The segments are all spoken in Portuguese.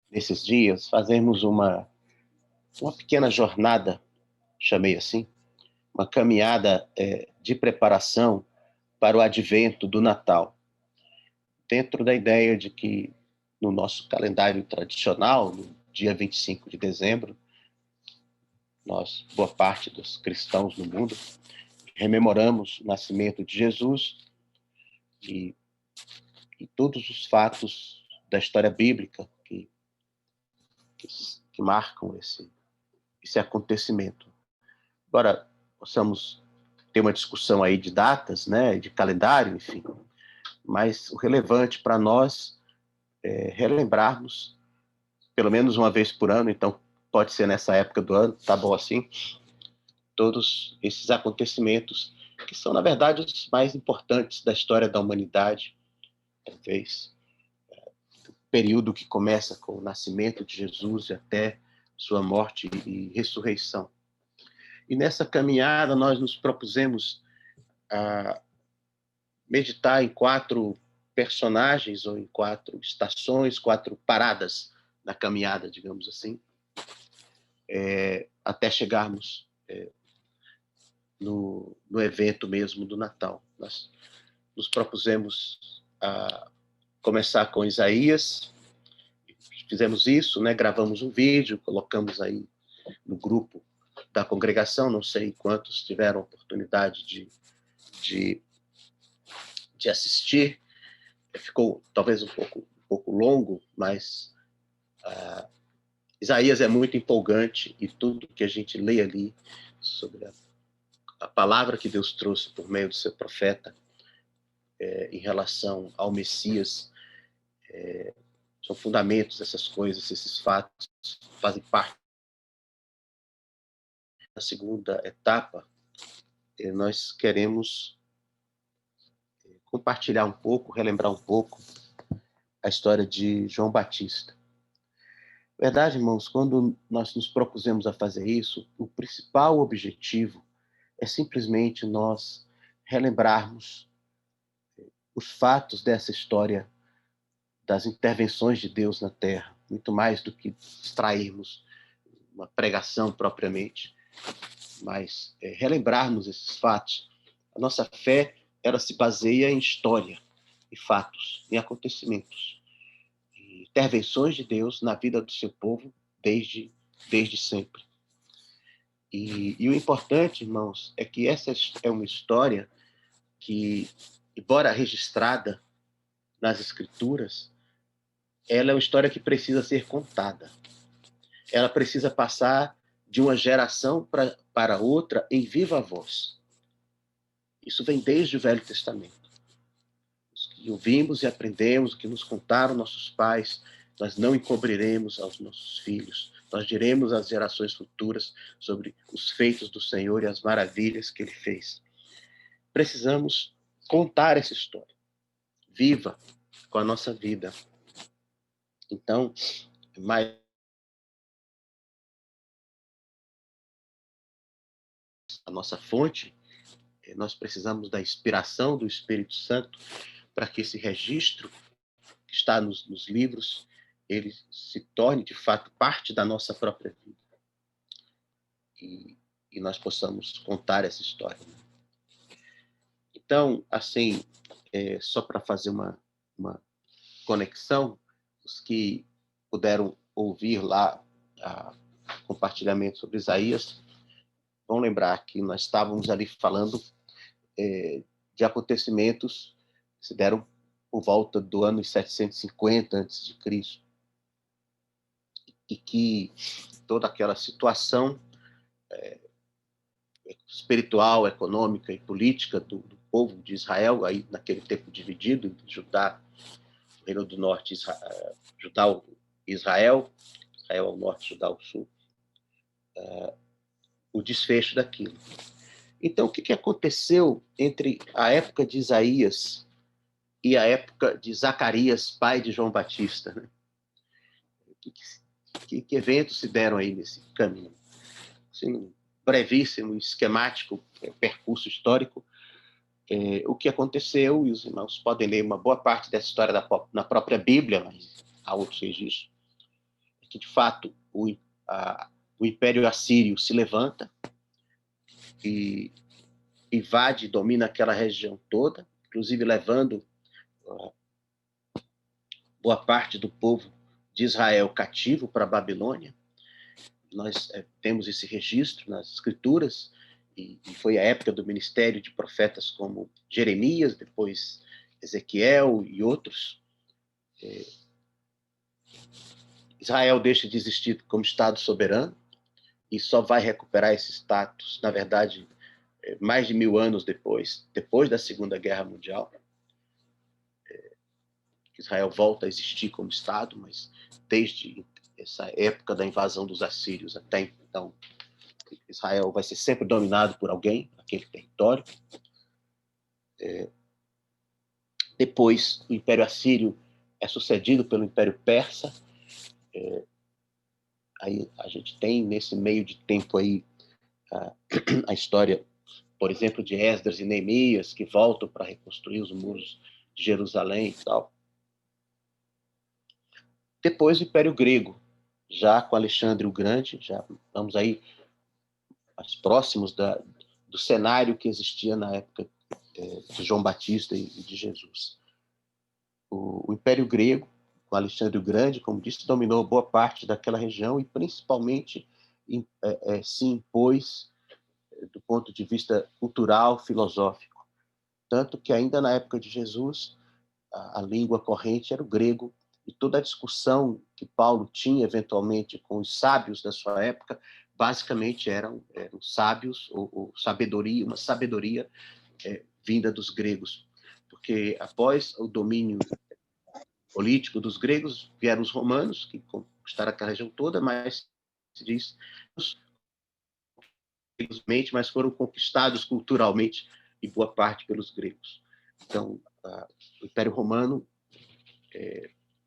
nesses dias, fazermos uma pequena jornada, chamei assim, uma caminhada de preparação para o advento do Natal, dentro da ideia de que no nosso calendário tradicional, no dia 25 de dezembro, nós, boa parte dos cristãos no mundo, rememoramos o nascimento de Jesus e, e todos os fatos da história bíblica que marcam esse acontecimento. Agora, possamos ter uma discussão aí de datas, né, de calendário, enfim, mas o relevante para nós é relembrarmos, pelo menos uma vez por ano, então pode ser nessa época do ano, tá bom assim, todos esses acontecimentos que são, na verdade, os mais importantes da história da humanidade, talvez, período que começa com o nascimento de Jesus e até sua morte e ressurreição. E nessa caminhada nós nos propusemos a meditar em 4 personagens ou em 4 estações, 4 paradas na caminhada, digamos assim, até chegarmos no evento mesmo do Natal. Nós nos propusemos a começar com Isaías, fizemos isso, né? Gravamos um vídeo, colocamos aí no grupo da congregação, não sei quantos tiveram a oportunidade de, de assistir, ficou talvez um pouco longo, mas Isaías é muito empolgante e tudo que a gente lê ali sobre a palavra que Deus trouxe por meio do seu profeta em relação ao Messias, são fundamentos dessas coisas, esses fatos fazem parte da segunda etapa. Nós queremos compartilhar um pouco, relembrar um pouco a história de João Batista. Verdade, irmãos, quando nós nos propusemos a fazer isso, o principal objetivo é simplesmente nós relembrarmos os fatos dessa história das intervenções de Deus na Terra, muito mais do que extrairmos uma pregação propriamente, mas relembrarmos esses fatos. A nossa fé, ela se baseia em história, em fatos, em acontecimentos, em intervenções de Deus na vida do seu povo desde sempre. E o importante, irmãos, é que essa é uma história que, embora registrada nas Escrituras, ela é uma história que precisa ser contada. Ela precisa passar de uma geração para outra em viva voz. Isso vem desde o Velho Testamento. Os que ouvimos e aprendemos, o que nos contaram nossos pais, nós não encobriremos aos nossos filhos. Nós diremos às gerações futuras sobre os feitos do Senhor e as maravilhas que Ele fez. Precisamos contar essa história, viva com a nossa vida. Então, mais a nossa fonte, nós precisamos da inspiração do Espírito Santo para que esse registro que está nos livros, ele se torne, de fato, parte da nossa própria vida. E nós possamos contar essa história. Então, assim, só para fazer uma conexão, os que puderam ouvir lá compartilhamento sobre Isaías, vão lembrar que nós estávamos ali falando de acontecimentos que se deram por volta do ano 750 a.C., e que toda aquela situação espiritual, econômica e política do povo de Israel, aí naquele tempo dividido, Judá, Reino do Norte, Judá, Israel ao norte, Judá ao sul, o desfecho daquilo. Então, o que aconteceu entre a época de Isaías e a época de Zacarias, pai de João Batista? Né? Que eventos se deram aí nesse caminho? Assim, um brevíssimo, esquemático percurso histórico, o que aconteceu, e os irmãos podem ler uma boa parte dessa história na própria Bíblia, mas há outros registros. que de fato o Império Assírio se levanta e invade e domina aquela região toda, inclusive levando boa parte do povo de Israel cativo para a Babilônia. Nós temos esse registro nas escrituras, e foi a época do ministério de profetas como Jeremias, depois Ezequiel e outros. Israel deixa de existir como Estado soberano e só vai recuperar esse status, na verdade, mais de 1000 anos depois da Segunda Guerra Mundial. Israel volta a existir como Estado, mas desde essa época da invasão dos assírios até então, Israel vai ser sempre dominado por alguém, aquele território. Depois, o Império Assírio é sucedido pelo Império Persa. Aí a gente tem, nesse meio de tempo aí, a história, por exemplo, de Esdras e Neemias, que voltam para reconstruir os muros de Jerusalém e tal. Depois, o Império Grego, já com Alexandre o Grande, já estamos aí mais próximos do cenário que existia na época de João Batista e de Jesus. O Império Grego, com Alexandre o Grande, como disse, dominou boa parte daquela região e principalmente se impôs do ponto de vista cultural, filosófico. Tanto que ainda na época de Jesus, a língua corrente era o grego, e toda a discussão que Paulo tinha eventualmente com os sábios da sua época, basicamente eram sábios, ou sabedoria, uma sabedoria vinda dos gregos. Porque após o domínio político dos gregos, vieram os romanos, que conquistaram aquela região toda, mas se diz mas foram conquistados culturalmente e boa parte pelos gregos. Então, o Império Romano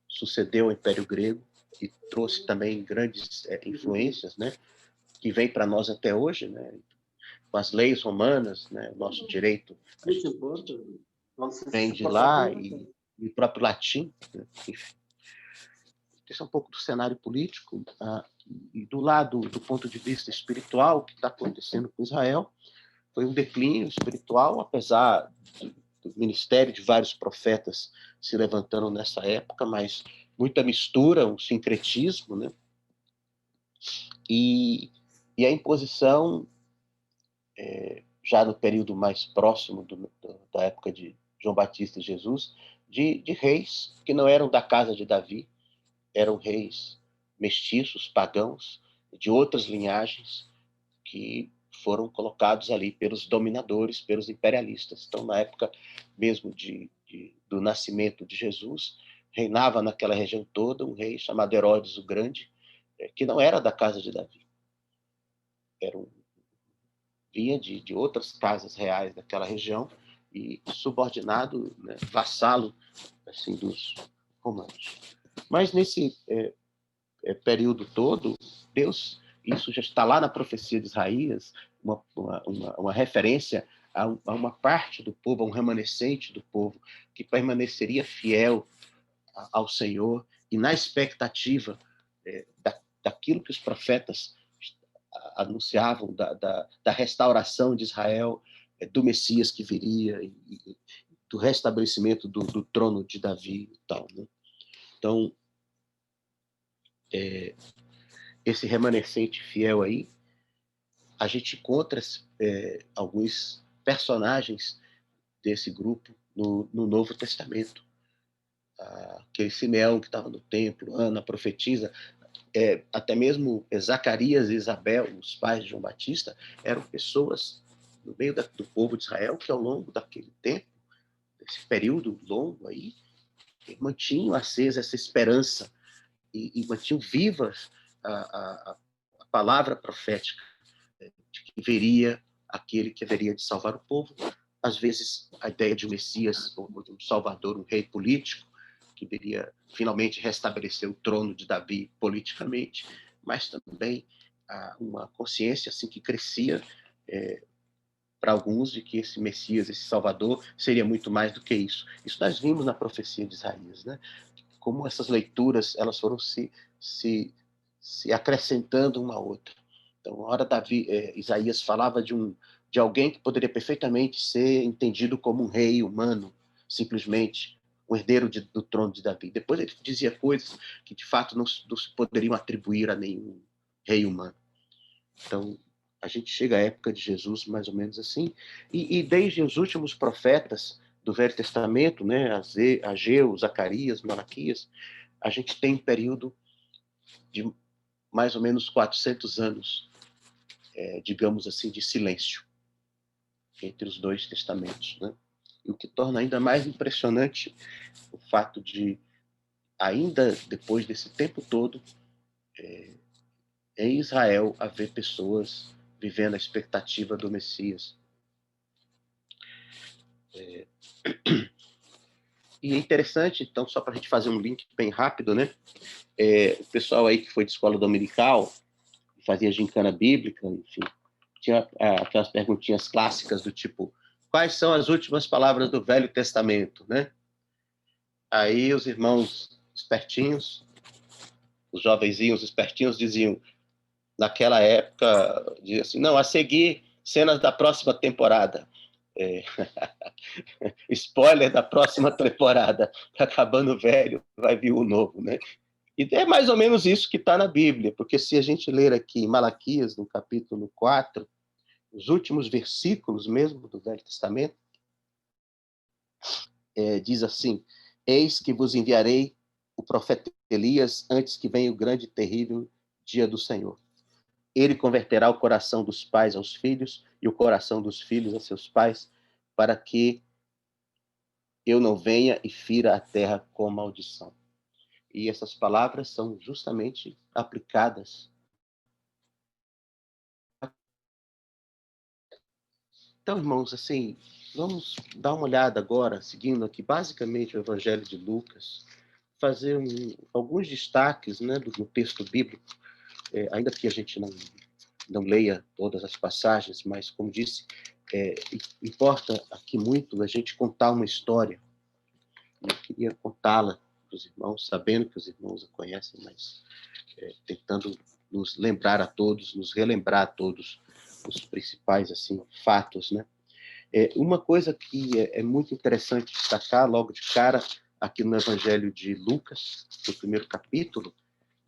sucedeu ao Império Grego e trouxe também grandes influências, né, que vem para nós até hoje, né, com as leis romanas, né, o nosso direito vem de lá e o próprio latim, né, enfim. Esse é um pouco do cenário político, e do lado, do ponto de vista espiritual, o que está acontecendo com Israel foi um declínio espiritual, apesar do ministério de vários profetas se levantando nessa época, mas muita mistura, um sincretismo, né? E a imposição, já no período mais próximo da época de João Batista e Jesus, de reis que não eram da casa de Davi, eram reis mestiços, pagãos, de outras linhagens, que foram colocados ali pelos dominadores, pelos imperialistas. Então, na época mesmo do nascimento de Jesus, reinava naquela região toda um rei chamado Herodes o Grande, que não era da casa de Davi. Vinha de outras casas reais daquela região e subordinado, né, vassalo assim, dos romanos. Mas nesse período todo, Deus, isso já está lá na profecia de Isaías, uma referência a uma parte do povo, a um remanescente do povo, que permaneceria fiel ao Senhor e na expectativa daquilo que os profetas anunciavam, da restauração de Israel, do Messias que viria, e do restabelecimento do trono de Davi e tal, né? Então, esse remanescente fiel aí, a gente encontra alguns personagens desse grupo no Novo Testamento. Aquele Simeão que estava no templo, Ana, profetisa, até mesmo Zacarias e Isabel, os pais de João Batista, eram pessoas no meio do povo de Israel que, ao longo daquele tempo, esse período longo aí, mantinham acesa essa esperança e mantinham vivas a palavra profética de que viria aquele que haveria de salvar o povo. Às vezes, a ideia de um Messias, ou de um Salvador, um rei político, que viria finalmente restabelecer o trono de Davi politicamente, mas também uma consciência assim que crescia para alguns de que esse Messias, esse Salvador, seria muito mais do que isso. Isso nós vimos na profecia de Isaías, né? Como essas leituras elas foram se se acrescentando uma à outra. Então, na hora Isaías falava de alguém que poderia perfeitamente ser entendido como um rei humano, simplesmente um herdeiro do trono de Davi. Depois ele dizia coisas que, de fato, não se poderiam atribuir a nenhum rei humano. Então, a gente chega à época de Jesus mais ou menos assim, e desde os últimos profetas do Velho Testamento, né, Ageu, Zacarias, Malaquias, a gente tem um período de mais ou menos 400 anos, digamos assim, de silêncio entre os dois testamentos, né? E o que torna ainda mais impressionante o fato de, ainda depois desse tempo todo, em Israel haver pessoas vivendo a expectativa do Messias. E é interessante, então, só para a gente fazer um link bem rápido, né? O pessoal aí que foi de escola dominical, fazia gincana bíblica, enfim, tinha aquelas perguntinhas clássicas do tipo: quais são as últimas palavras do Velho Testamento, né? Aí os irmãos espertinhos, os jovenzinhos espertinhos diziam, naquela época, diziam assim: não, a seguir, cenas da próxima temporada. É... Spoiler da próxima temporada. Tá acabando o velho, vai vir o novo, né? E é mais ou menos isso que está na Bíblia, porque se a gente ler aqui em Malaquias, no capítulo 4, os últimos versículos mesmo do Velho Testamento, diz assim: eis que vos enviarei o profeta Elias antes que venha o grande e terrível dia do Senhor. Ele converterá o coração dos pais aos filhos e o coração dos filhos a seus pais, para que eu não venha e fira a terra com maldição. E essas palavras são justamente aplicadas. Então, irmãos, assim, vamos dar uma olhada agora, seguindo aqui basicamente o Evangelho de Lucas, fazer alguns destaques, né, do texto bíblico, ainda que a gente não leia todas as passagens, mas, como disse, importa aqui muito a gente contar uma história. Eu queria contá-la para os irmãos, sabendo que os irmãos a conhecem, mas tentando nos lembrar a todos, nos relembrar a todos os principais assim fatos, né? Uma coisa que é muito interessante destacar logo de cara aqui no Evangelho de Lucas, no primeiro capítulo,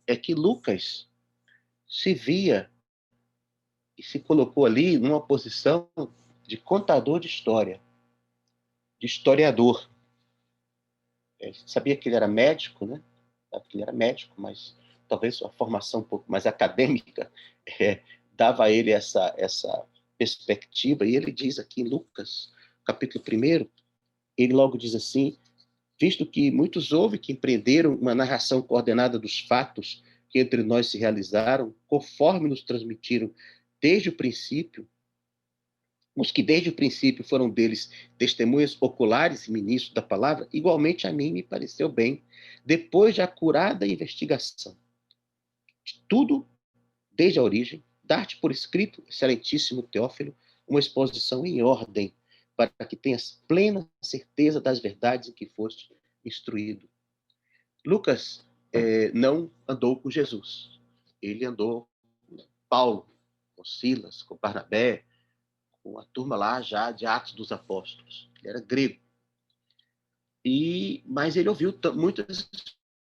é que Lucas se via e se colocou ali numa posição de contador de história, de historiador. Sabia que ele era médico, né? Sabe que ele era médico, mas talvez a formação um pouco mais acadêmica dava a ele essa perspectiva. E ele diz aqui em Lucas, capítulo 1, ele logo diz assim: visto que muitos houve que empreenderam uma narração coordenada dos fatos que entre nós se realizaram, conforme nos transmitiram desde o princípio, os que desde o princípio foram deles testemunhas oculares e ministros da palavra, igualmente a mim me pareceu bem, depois de acurada investigação de tudo desde a origem, dar-te por escrito, excelentíssimo Teófilo, uma exposição em ordem, para que tenhas plena certeza das verdades em que foste instruído. Lucas não andou com Jesus. Ele andou com Paulo, com Silas, com Barnabé, com a turma lá já de Atos dos Apóstolos. Ele era grego. Mas ele ouviu muitas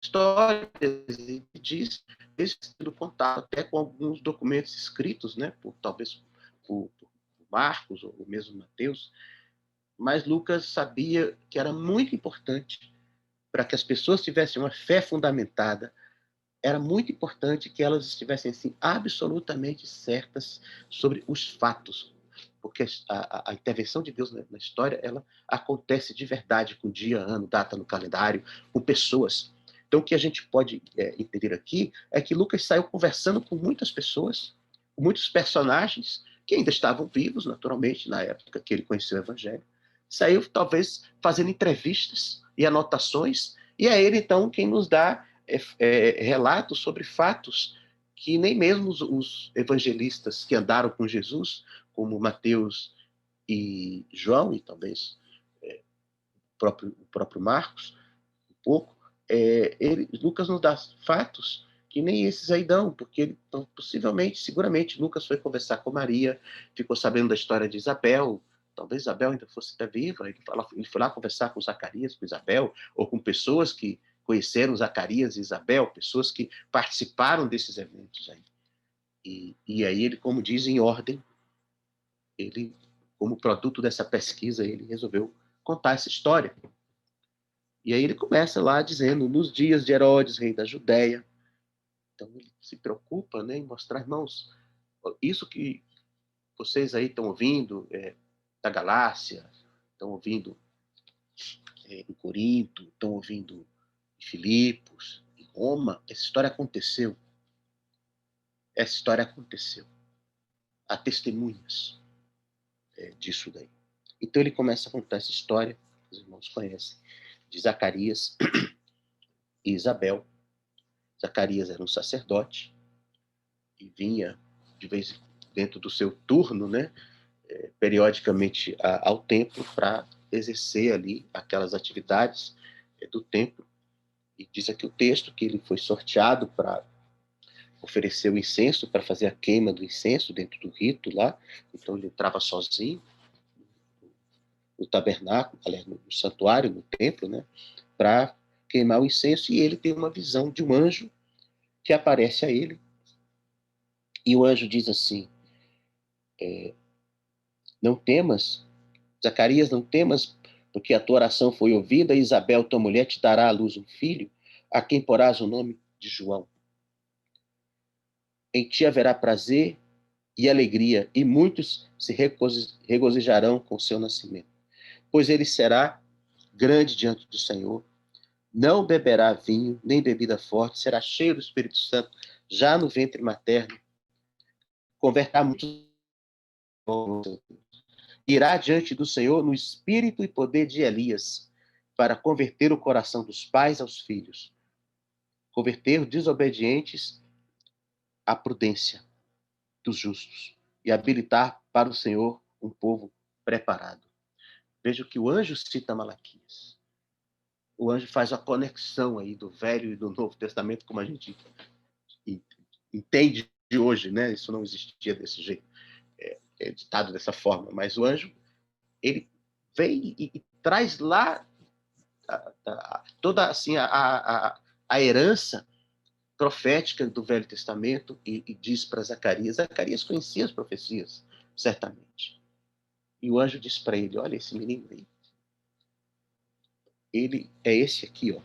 histórias e diz ter sido contato até com alguns documentos escritos, né, talvez por Marcos ou mesmo Mateus, mas Lucas sabia que era muito importante para que as pessoas tivessem uma fé fundamentada, era muito importante que elas estivessem assim, absolutamente certas sobre os fatos, porque a intervenção de Deus na história, ela acontece de verdade, com dia, ano, data no calendário, com pessoas. Então, o que a gente pode entender aqui é que Lucas saiu conversando com muitas pessoas, com muitos personagens que ainda estavam vivos, naturalmente, na época que ele conheceu o Evangelho. Saiu, talvez, fazendo entrevistas e anotações, e é ele, então, quem nos dá relatos sobre fatos que nem mesmo os evangelistas que andaram com Jesus, como Mateus e João, e talvez o próprio Marcos, um pouco, Lucas nos dá fatos que nem esses aí dão, porque então, possivelmente, seguramente, Lucas foi conversar com Maria, ficou sabendo da história de Isabel, talvez Isabel ainda fosse até viva, ele foi lá conversar com Zacarias, com Isabel, ou com pessoas que conheceram Zacarias e Isabel, pessoas que participaram desses eventos aí. E aí ele, como diz, em ordem, ele, como produto dessa pesquisa, ele resolveu contar essa história. E aí ele começa lá dizendo, nos dias de Herodes, rei da Judéia. Então ele se preocupa, né, em mostrar, irmãos, isso que vocês aí estão ouvindo da Galácia, estão ouvindo em Corinto, estão ouvindo em Filipos, em Roma, essa história aconteceu. Essa história aconteceu. Há testemunhas disso daí. Então ele começa a contar essa história, os irmãos conhecem, de Zacarias e Isabel. Zacarias era um sacerdote e vinha de vez dentro do seu turno, né, periodicamente ao templo para exercer ali aquelas atividades do templo. E diz aqui o texto que ele foi sorteado para oferecer o incenso, para fazer a queima do incenso dentro do rito lá. Então ele entrava sozinho no tabernáculo, aliás, no santuário, no templo, né, para queimar o incenso, e ele tem uma visão de um anjo que aparece a ele. E o anjo diz assim: não temas, Zacarias, não temas, porque a tua oração foi ouvida, e Isabel, tua mulher, te dará à luz um filho, a quem porás o nome de João. Em ti haverá prazer e alegria, e muitos se regozijarão com seu nascimento. Pois ele será grande diante do Senhor, não beberá vinho, nem bebida forte, será cheio do Espírito Santo, já no ventre materno, converterá muitos, irá diante do Senhor no espírito e poder de Elias, para converter o coração dos pais aos filhos, converter os desobedientes à prudência dos justos e habilitar para o Senhor um povo preparado. Veja que o anjo cita Malaquias. O anjo faz a conexão aí do Velho e do Novo Testamento, como a gente entende de hoje, né? Isso não existia desse jeito, ditado dessa forma. Mas o anjo, ele vem e traz lá toda assim a herança profética do Velho Testamento e diz para Zacarias. Zacarias conhecia as profecias, certamente. E o anjo diz para ele: olha, esse menino aí, ele é esse aqui, ó.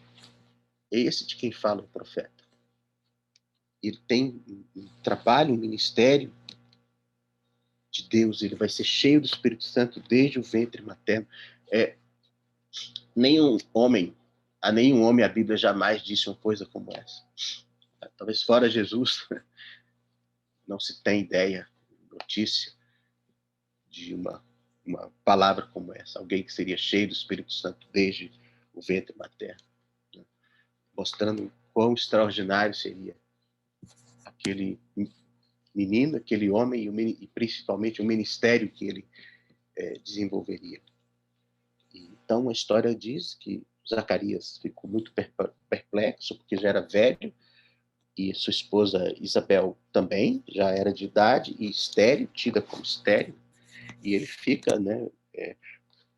É esse de quem fala o profeta. Ele tem um trabalho, um ministério de Deus, ele vai ser cheio do Espírito Santo desde o ventre materno. Nenhum homem, a nenhum homem a Bíblia jamais disse uma coisa como essa. Talvez fora Jesus, não se tem ideia, notícia de uma palavra como essa. Alguém que seria cheio do Espírito Santo desde o ventre materno, né? Mostrando quão extraordinário seria aquele menino, aquele homem e principalmente o ministério que ele desenvolveria. Então a história diz que Zacarias ficou muito perplexo, porque já era velho, e sua esposa Isabel também já era de idade e estéril, tida como estéril, e ele fica, né,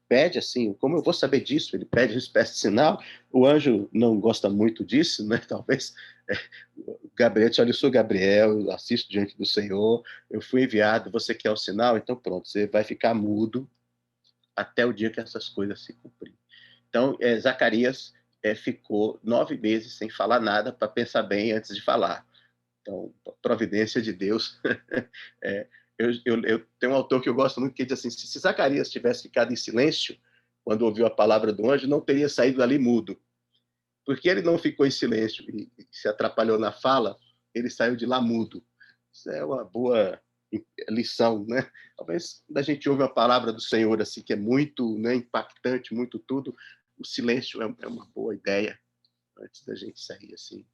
pede assim, como eu vou saber disso? Ele pede uma espécie de sinal. O anjo não gosta muito disso, né? Talvez Gabriel disse: olha, eu sou Gabriel, eu assisto diante do Senhor, eu fui enviado, você quer o sinal? Então pronto, você vai ficar mudo até o dia que essas coisas se cumprirem. Então, Zacarias ficou 9 meses sem falar nada para pensar bem antes de falar. Então, providência de Deus. Eu tenho um autor que eu gosto muito que diz assim: se Zacarias tivesse ficado em silêncio quando ouviu a palavra do anjo, não teria saído dali mudo. Porque ele não ficou em silêncio e se atrapalhou na fala, ele saiu de lá mudo. Isso é uma boa lição, né? Talvez quando a gente ouve a palavra do Senhor assim, que é muito, né, impactante, muito tudo, o silêncio é uma boa ideia antes da gente sair assim,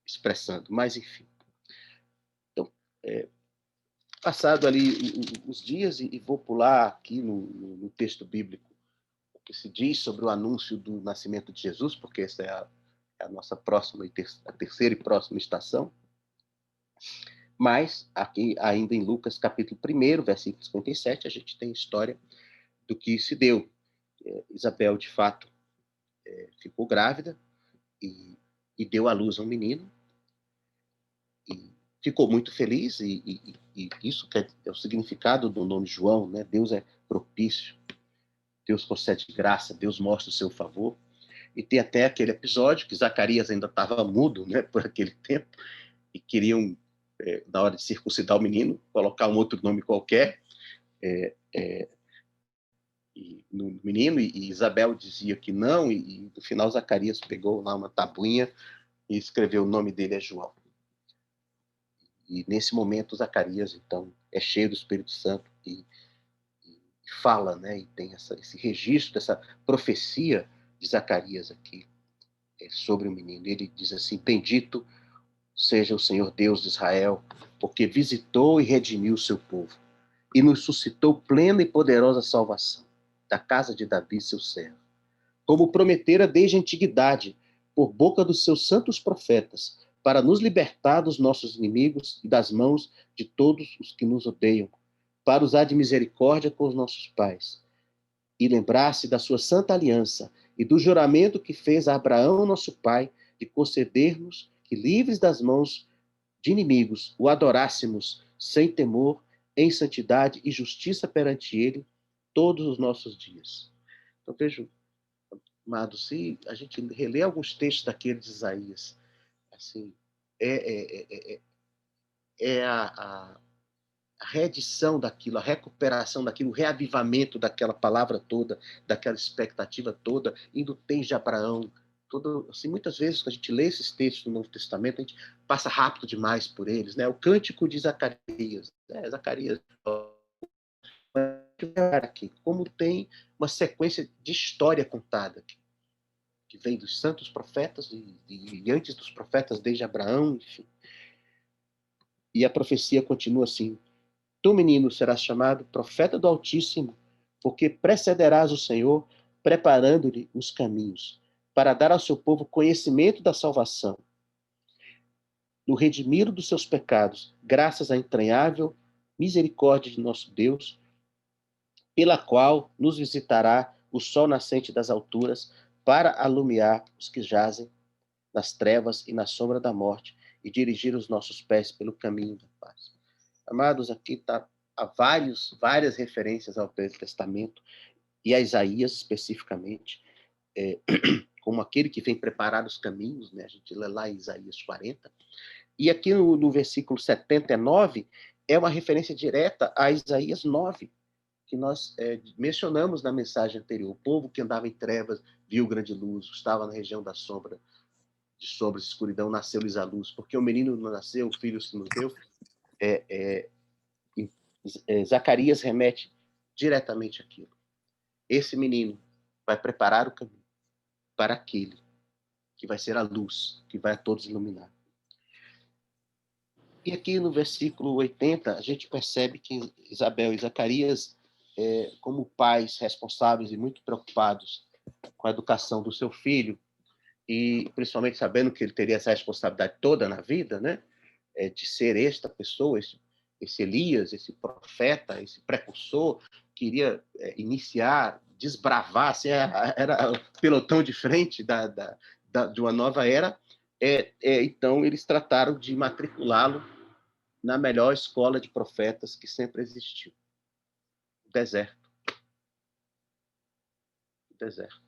expressando. Mas, enfim. Então, passado ali os dias, e vou pular aqui no texto bíblico, o que se diz sobre o anúncio do nascimento de Jesus, porque essa é a nossa próxima a terceira e próxima estação. Mas, aqui, ainda em Lucas, capítulo 1, versículo 57, a gente tem a história do que se deu. Isabel, de fato, ficou grávida e deu à luz a um menino, e ficou muito feliz, e isso é o significado do nome João, né? Deus é propício, Deus concede graça, Deus mostra o seu favor. E tem até aquele episódio que Zacarias ainda estava mudo, né, por aquele tempo, e queriam, na hora de circuncidar o menino, colocar um outro nome qualquer no menino, e Isabel dizia que não, e no final Zacarias pegou lá uma tabuinha e escreveu o nome dele é João. E nesse momento Zacarias, então, é cheio do Espírito Santo e fala, né, e tem esse registro dessa profecia de Zacarias aqui sobre o menino. Ele diz assim: bendito seja o Senhor Deus de Israel, porque visitou e redimiu o seu povo, e nos suscitou plena e poderosa salvação, da casa de Davi, seu servo, como prometera desde a antiguidade, por boca dos seus santos profetas, para nos libertar dos nossos inimigos e das mãos de todos os que nos odeiam, para usar de misericórdia com os nossos pais, e lembrar-se da sua santa aliança e do juramento que fez a Abraão, nosso pai, de conceder-nos que, livres das mãos de inimigos, o adorássemos sem temor, em santidade e justiça perante ele todos os nossos dias. Então, vejo, amado, se a gente reler alguns textos daquele de Isaías, assim, é a reedição daquilo, a recuperação daquilo, o reavivamento daquela palavra toda, daquela expectativa toda, indo desde Abraão. Assim, muitas vezes, quando a gente lê esses textos do Novo Testamento, a gente passa rápido demais por eles, né? O cântico de Zacarias, Zacarias, aqui, como tem uma sequência de história contada aqui, que vem dos santos profetas e antes dos profetas, desde Abraão, enfim. E a profecia continua assim: tu, menino, serás chamado profeta do Altíssimo, porque precederás o Senhor, preparando-lhe os caminhos, para dar ao seu povo conhecimento da salvação, no redimir dos seus pecados, graças à entranhável misericórdia de nosso Deus, pela qual nos visitará o sol nascente das alturas, para alumiar os que jazem nas trevas e na sombra da morte, e dirigir os nossos pés pelo caminho da paz. Amados, aqui há várias referências ao Velho Testamento e a Isaías especificamente, como aquele que vem preparar os caminhos, né? A gente lê lá em Isaías 40. E aqui no versículo 79 é uma referência direta a Isaías 9, que nós mencionamos na mensagem anterior. O povo que andava em trevas viu grande luz, estava na região da sombra, de sombras e escuridão, nasceu-lhes a luz, porque o menino não nasceu, o filho se nos deu. Zacarias remete diretamente àquilo. Esse menino vai preparar o caminho para aquele que vai ser a luz, que vai a todos iluminar. E aqui no versículo 80, a gente percebe que Isabel e Zacarias, como pais responsáveis e muito preocupados com a educação do seu filho, e principalmente sabendo que ele teria essa responsabilidade toda na vida, né, de ser esta pessoa, esse Elias, esse profeta, esse precursor, que iria iniciar, desbravar, assim, era o pelotão de frente de uma nova era. Então, eles trataram de matriculá-lo na melhor escola de profetas que sempre existiu, o deserto. O deserto.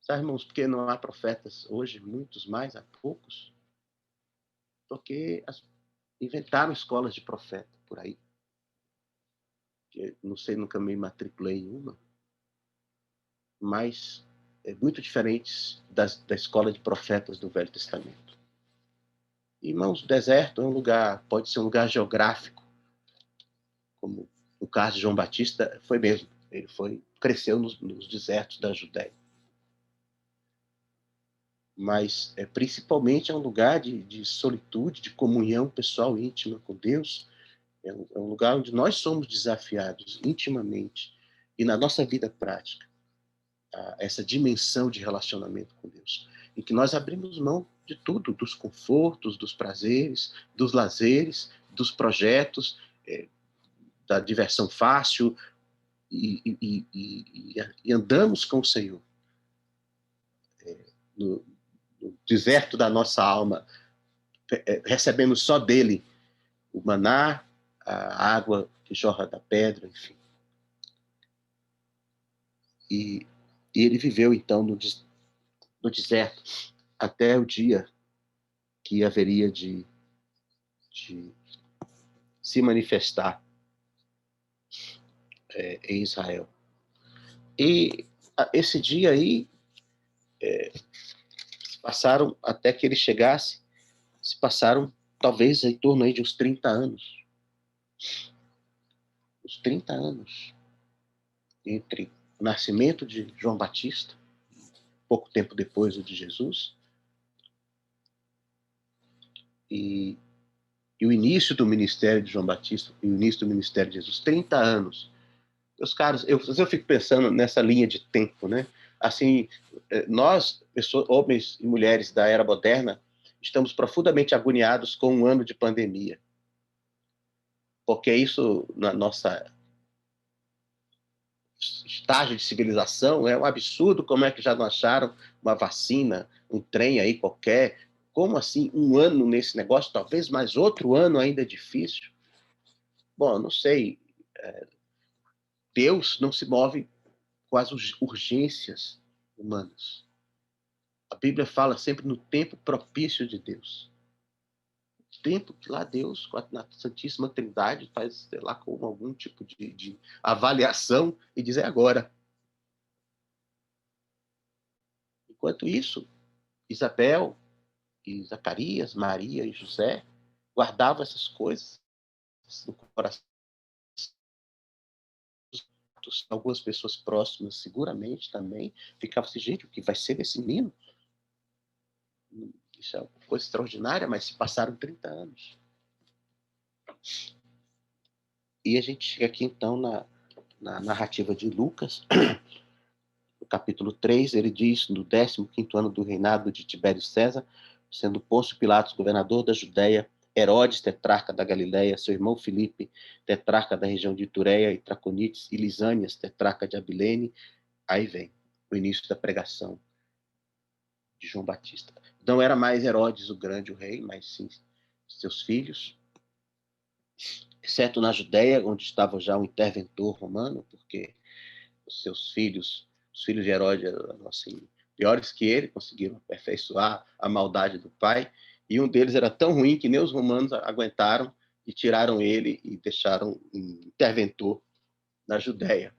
Sabe, irmãos, porque não há profetas hoje, muitos mais, há poucos? Porque inventaram escolas de profeta por aí. Não sei, nunca me matriculei em uma, mas muito diferentes da escola de profetas do Velho Testamento. Irmãos, o deserto é um lugar, pode ser um lugar geográfico, como no caso de João Batista foi mesmo. Ele cresceu nos desertos da Judéia. Mas principalmente é um lugar de solitude, de comunhão pessoal íntima com Deus. É um lugar onde nós somos desafiados intimamente e na nossa vida prática a essa dimensão de relacionamento com Deus. em que nós abrimos mão de tudo, dos confortos, dos prazeres, dos lazeres, dos projetos, da diversão fácil, e andamos com o Senhor no deserto da nossa alma, recebendo só dele o maná, a água que jorra da pedra, enfim. E ele viveu, então, no deserto até o dia que haveria de se manifestar em Israel. E esse dia aí, passaram, até que ele chegasse, se passaram talvez em torno aí de uns 30 anos. Uns 30 anos entre o nascimento de João Batista, pouco tempo depois o de Jesus, e o início do ministério de João Batista e o início do ministério de Jesus, 30 anos. Meus caros, eu fico pensando nessa linha de tempo, né? Assim, nós, pessoas, homens e mulheres da era moderna, estamos profundamente agoniados com um ano de pandemia. Porque isso, na nossa estágio de civilização, é um absurdo. Como é que já não acharam uma vacina, um trem aí qualquer? Como assim um ano nesse negócio? Talvez mais outro ano ainda difícil? Bom, não sei. Deus não se move com as urgências humanas. A Bíblia fala sempre no tempo propício de Deus. O tempo que lá Deus, na Santíssima Trindade, faz, sei lá, com algum tipo de avaliação e diz: é agora. Enquanto isso, Isabel e Zacarias, Maria e José guardavam essas coisas no coração. Algumas pessoas próximas, seguramente também, ficavam assim: gente, o que vai ser desse menino? Isso é uma coisa extraordinária, mas se passaram 30 anos. E a gente chega aqui, então, na narrativa de Lucas, no capítulo 3, ele diz: no 15º ano do reinado de Tibério César, sendo Pôncio Pilatos governador da Judéia, Herodes, tetrarca da Galiléia, seu irmão Filipe, tetrarca da região de Itureia e Traconites, e Lisânias, tetrarca de Abilene. Aí vem o início da pregação de João Batista. Não era mais Herodes o grande, o rei, mas sim seus filhos, exceto na Judéia, onde estava já um interventor romano, porque os seus filhos, os filhos de Herodes eram assim, piores que ele, conseguiram aperfeiçoar a maldade do pai, e um deles era tão ruim que nem os romanos aguentaram e tiraram ele e deixaram um interventor na Judéia.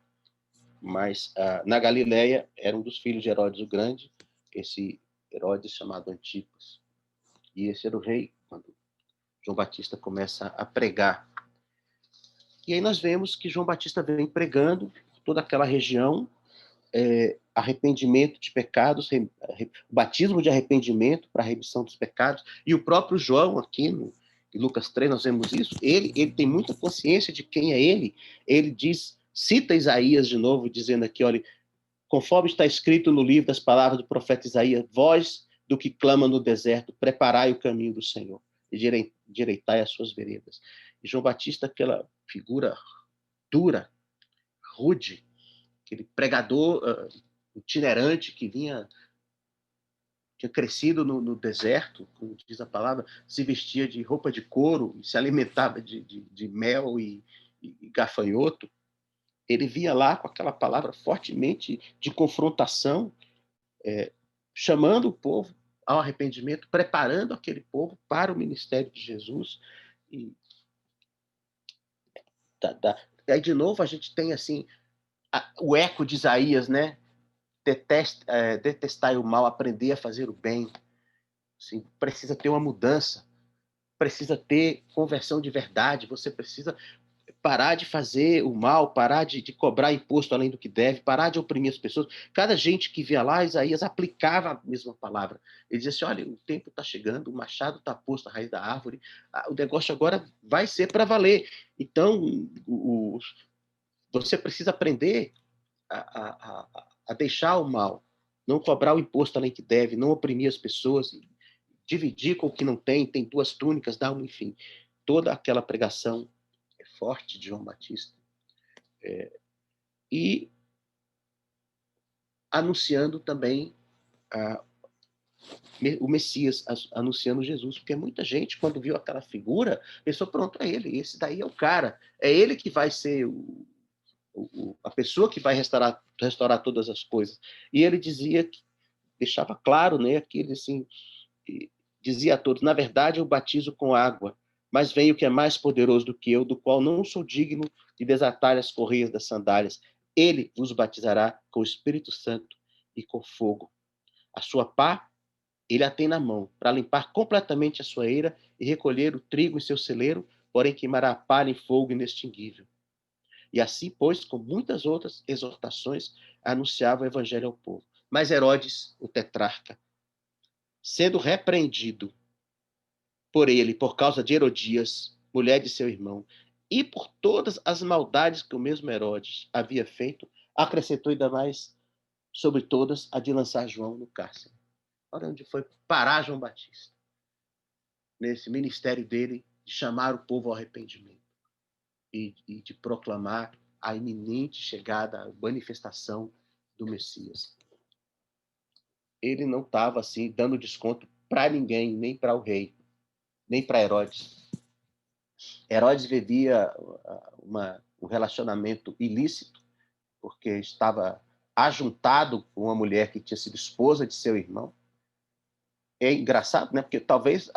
Mas na Galiléia era um dos filhos de Herodes o Grande, esse Herodes chamado Antipas. E esse era o rei, quando João Batista começa a pregar. E aí nós vemos que João Batista vem pregando por toda aquela região, arrependimento de pecados, batismo de arrependimento para a remissão dos pecados. E o próprio João, aqui em Lucas 3, nós vemos isso. Ele tem muita consciência de quem é ele. Ele diz, cita Isaías de novo, dizendo aqui: olha, conforme está escrito no livro das palavras do profeta Isaías, voz do que clama no deserto, preparai o caminho do Senhor e direitai as suas veredas. E João Batista, aquela figura dura, rude, aquele pregador itinerante que tinha crescido no deserto, como diz a palavra, se vestia de roupa de couro, se alimentava de mel e gafanhoto. Ele vinha lá com aquela palavra fortemente de confrontação, chamando o povo ao arrependimento, preparando aquele povo para o ministério de Jesus. E aí, de novo, a gente tem assim o eco de Isaías, né? Detestar o mal, aprender a fazer o bem. Assim, precisa ter uma mudança, precisa ter conversão de verdade, você precisa parar de fazer o mal, parar de cobrar imposto além do que deve, parar de oprimir as pessoas. Cada gente que via lá, Isaías aplicava a mesma palavra. Ele dizia assim: olha, o tempo está chegando, o machado está posto à raiz da árvore, o negócio agora vai ser para valer. Então, você precisa aprender a deixar o mal, não cobrar o imposto além que deve, não oprimir as pessoas, dividir com o que não tem 2 túnicas, dá um, enfim. Toda aquela pregação é forte de João Batista. E anunciando também o Messias, anunciando Jesus, porque muita gente, quando viu aquela figura, pensou, pronto, é ele, esse daí é o cara, é ele que vai ser a pessoa que vai restaurar todas as coisas. E ele dizia, deixava claro, né, que ele assim, dizia a todos, na verdade eu batizo com água, mas vem o que é mais poderoso do que eu, do qual não sou digno de desatar as correias das sandálias. Ele vos batizará com o Espírito Santo e com fogo. A sua pá ele a tem na mão, para limpar completamente a sua eira e recolher o trigo em seu celeiro, porém queimará a palha em fogo inextinguível. E assim, pois, com muitas outras exortações, anunciava o evangelho ao povo. Mas Herodes, o tetrarca, sendo repreendido por ele, por causa de Herodias, mulher de seu irmão, e por todas as maldades que o mesmo Herodes havia feito, acrescentou ainda mais sobre todas a de lançar João no cárcere. Olha onde foi parar João Batista. Nesse ministério dele, de chamar o povo ao arrependimento e de proclamar a iminente chegada, a manifestação do Messias. Ele não estava assim dando desconto para ninguém, nem para o rei, nem para Herodes. Herodes vivia um relacionamento ilícito, porque estava ajuntado com uma mulher que tinha sido esposa de seu irmão. É engraçado, né? Porque talvez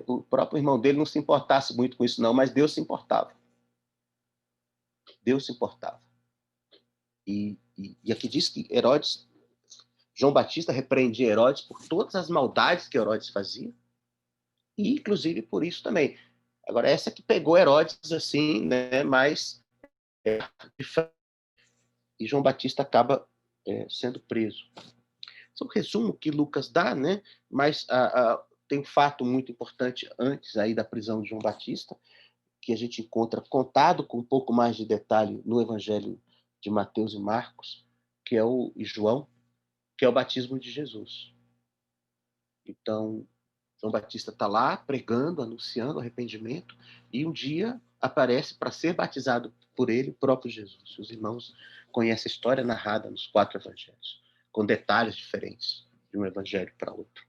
o próprio irmão dele não se importasse muito com isso, não, mas Deus se importava. Deus se importava. E aqui diz que João Batista repreendia Herodes por todas as maldades que Herodes fazia, e inclusive por isso também. Agora, essa que pegou Herodes assim, né? Mas e João Batista acaba sendo preso. Esse é o resumo que Lucas dá, né? Mas tem um fato muito importante antes aí da prisão de João Batista, que a gente encontra contado com um pouco mais de detalhe no Evangelho de Mateus e Marcos, que é e João, que é o batismo de Jesus. Então, João Batista está lá pregando, anunciando arrependimento, e um dia aparece para ser batizado por ele o próprio Jesus. Os irmãos conhecem a história narrada nos 4 evangelhos, com detalhes diferentes de um evangelho para outro.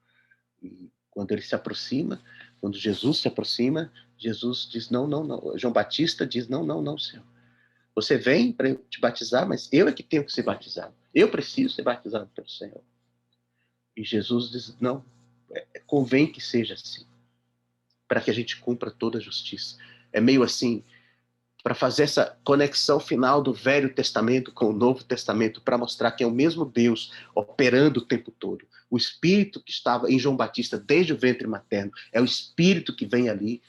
E quando ele se aproxima, quando Jesus se aproxima, Jesus diz, não, não, não. João Batista diz, não, não, não, Senhor. Você vem para eu te batizar, mas eu é que tenho que ser batizado. Eu preciso ser batizado pelo Senhor. E Jesus diz, não, convém que seja assim, para que a gente cumpra toda a justiça. É meio assim, para fazer essa conexão final do Velho Testamento com o Novo Testamento, para mostrar que é o mesmo Deus operando o tempo todo. O Espírito que estava em João Batista desde o ventre materno é o Espírito que vem ali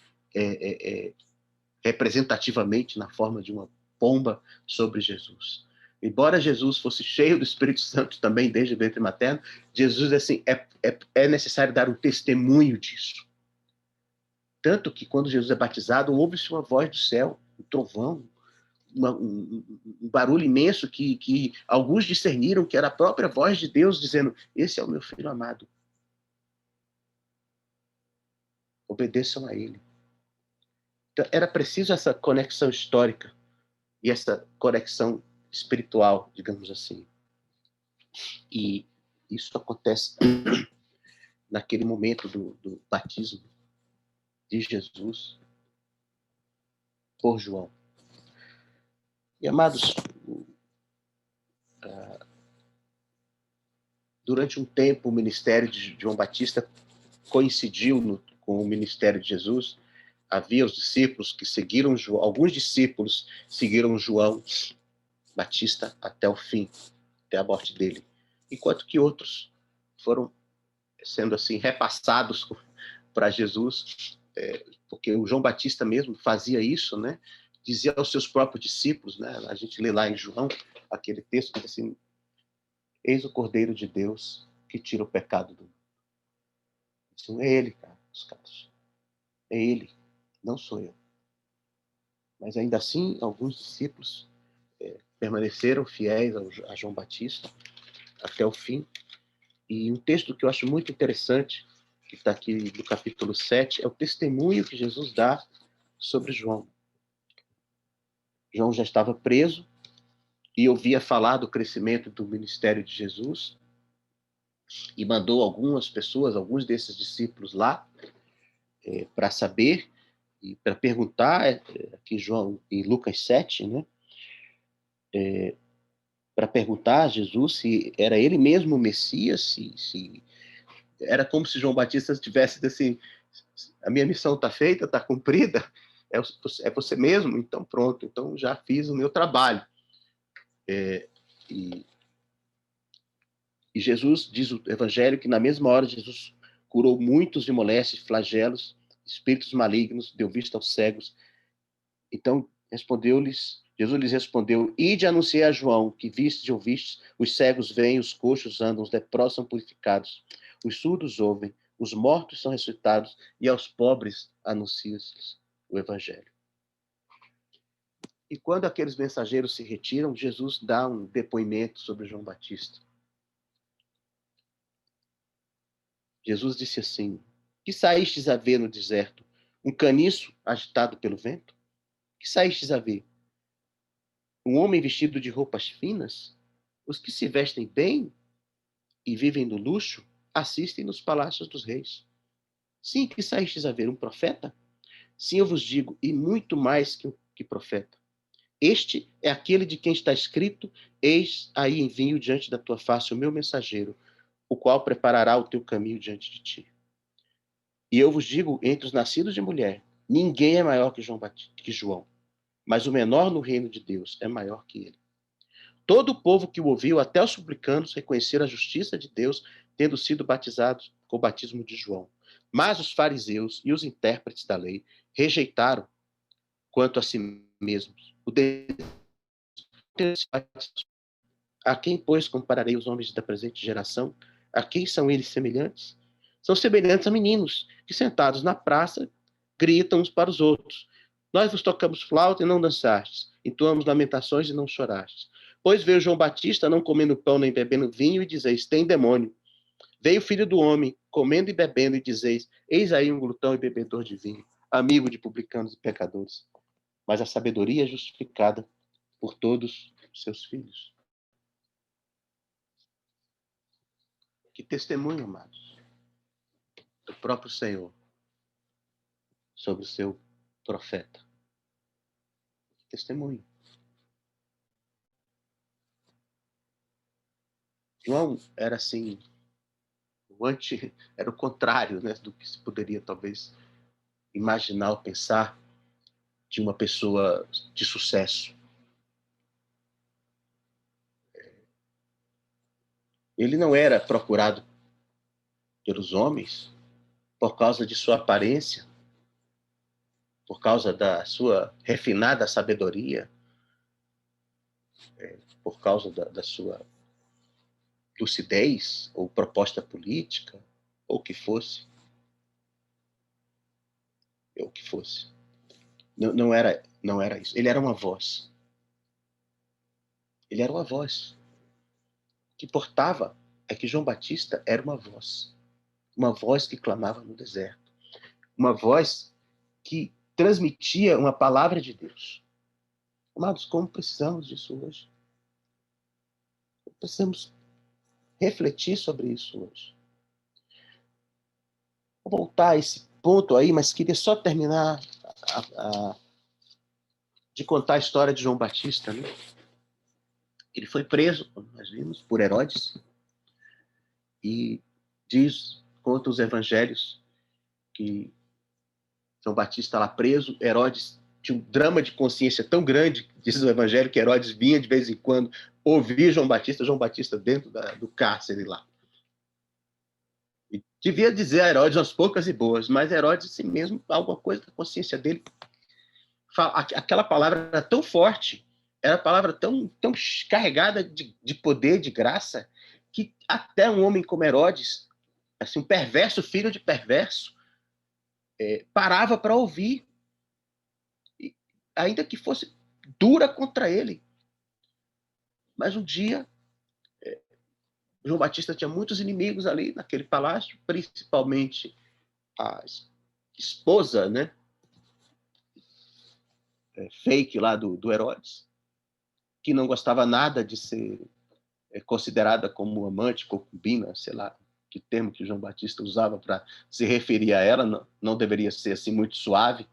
representativamente na forma de uma pomba sobre Jesus. Embora Jesus fosse cheio do Espírito Santo também desde o ventre materno, Jesus assim é necessário dar um testemunho disso. Tanto que quando Jesus é batizado, ouve-se uma voz do céu, um trovão, um barulho imenso que alguns discerniram que era a própria voz de Deus dizendo, esse é o meu filho amado. Obedeçam a ele. Então, era preciso essa conexão histórica e essa conexão espiritual, digamos assim. E isso acontece naquele momento do batismo de Jesus por João. E, amados, durante um tempo o ministério de João Batista coincidiu com o ministério de Jesus. Havia os discípulos que seguiram João, alguns discípulos seguiram João Batista até o fim, até a morte dele, enquanto que outros foram sendo assim repassados para Jesus, porque o João Batista mesmo fazia isso, né? Dizia aos seus próprios discípulos, né? A gente lê lá em João aquele texto que diz assim: eis o Cordeiro de Deus que tira o pecado do mundo. Então, é ele, cara, os caras. É ele, não sou eu. Mas ainda assim, alguns discípulos permaneceram fiéis a João Batista até o fim. E um texto que eu acho muito interessante, que está aqui no capítulo 7, é o testemunho que Jesus dá sobre João. João já estava preso e ouvia falar do crescimento do ministério de Jesus e mandou algumas pessoas, alguns desses discípulos lá, para saber e para perguntar, aqui João, em Lucas 7, né? Para perguntar a Jesus se era ele mesmo o Messias, se era como se João Batista tivesse assim, a minha missão está feita, está cumprida, é você mesmo, então pronto, então já fiz o meu trabalho. E, e Jesus diz o Evangelho que na mesma hora Jesus curou muitos de moléstias, flagelos, espíritos malignos, deu vista aos cegos. Então Jesus lhes respondeu: ide anunciar a João que vistes e ouvistes, os cegos veem, os coxos andam, os leprosos são purificados, os surdos ouvem, os mortos são ressuscitados e aos pobres anuncia-se o Evangelho. E quando aqueles mensageiros se retiram, Jesus dá um depoimento sobre João Batista. Jesus disse assim: que saístes a ver no deserto? Um caniço agitado pelo vento? Que saístes a ver? Um homem vestido de roupas finas? Os que se vestem bem e vivem do luxo assistem nos palácios dos reis. Sim, que saístes a ver? Um profeta? Sim, eu vos digo, e muito mais que profeta. Este é aquele de quem está escrito: eis aí envio diante da tua face o meu mensageiro, o qual preparará o teu caminho diante de ti. E eu vos digo, entre os nascidos de mulher, ninguém é maior que João, mas o menor no reino de Deus é maior que ele. Todo o povo que o ouviu, até os publicanos, reconheceram a justiça de Deus, tendo sido batizados com o batismo de João. Mas os fariseus e os intérpretes da lei rejeitaram, quanto a si mesmos, o desejo. A quem, pois, compararei os homens da presente geração? A quem são eles semelhantes? São semelhantes a meninos que, sentados na praça, gritam uns para os outros: nós vos tocamos flauta e não dançastes, entoamos lamentações e não chorastes. Pois veio João Batista não comendo pão nem bebendo vinho, e dizeis: tem demônio. Veio o Filho do Homem comendo e bebendo, e dizeis: eis aí um glutão e bebedor de vinho, amigo de publicanos e pecadores. Mas a sabedoria é justificada por todos os seus filhos. Que testemunho, amados, do próprio Senhor sobre o seu profeta. Que testemunho. João era assim, era o contrário, né, do que se poderia talvez imaginar ou pensar de uma pessoa de sucesso. Ele não era procurado pelos homens por causa de sua aparência, por causa da sua refinada sabedoria, por causa da sua lucidez ou proposta política, ou que fosse. Ou que fosse. Não era isso. Ele era uma voz. Ele era uma voz. O que importava é que João Batista era uma voz. Uma voz que clamava no deserto. Uma voz que transmitia uma palavra de Deus. Amados, como precisamos disso hoje? Precisamos refletir sobre isso hoje. Vou voltar a esse ponto aí, mas queria só terminar de contar a história de João Batista, né? Ele foi preso, como nós vimos, por Herodes, e conta os evangelhos, que João Batista lá preso, Herodes tinha um drama de consciência tão grande, diz o evangelho, que Herodes vinha de vez em quando ouvir João Batista dentro do cárcere lá. E devia dizer a Herodes umas poucas e boas, mas Herodes, assim mesmo, alguma coisa da consciência dele, aquela palavra era tão forte, era uma palavra tão carregada de poder, de graça, que até um homem como Herodes, assim, um perverso filho de perverso, parava para ouvir, ainda que fosse dura contra ele. Mas um dia, João Batista tinha muitos inimigos ali naquele palácio, principalmente a esposa, né, fake lá do Herodes, que não gostava nada de ser considerada como amante, concubina, sei lá, que termo que João Batista usava para se referir a ela, não deveria ser assim muito suave.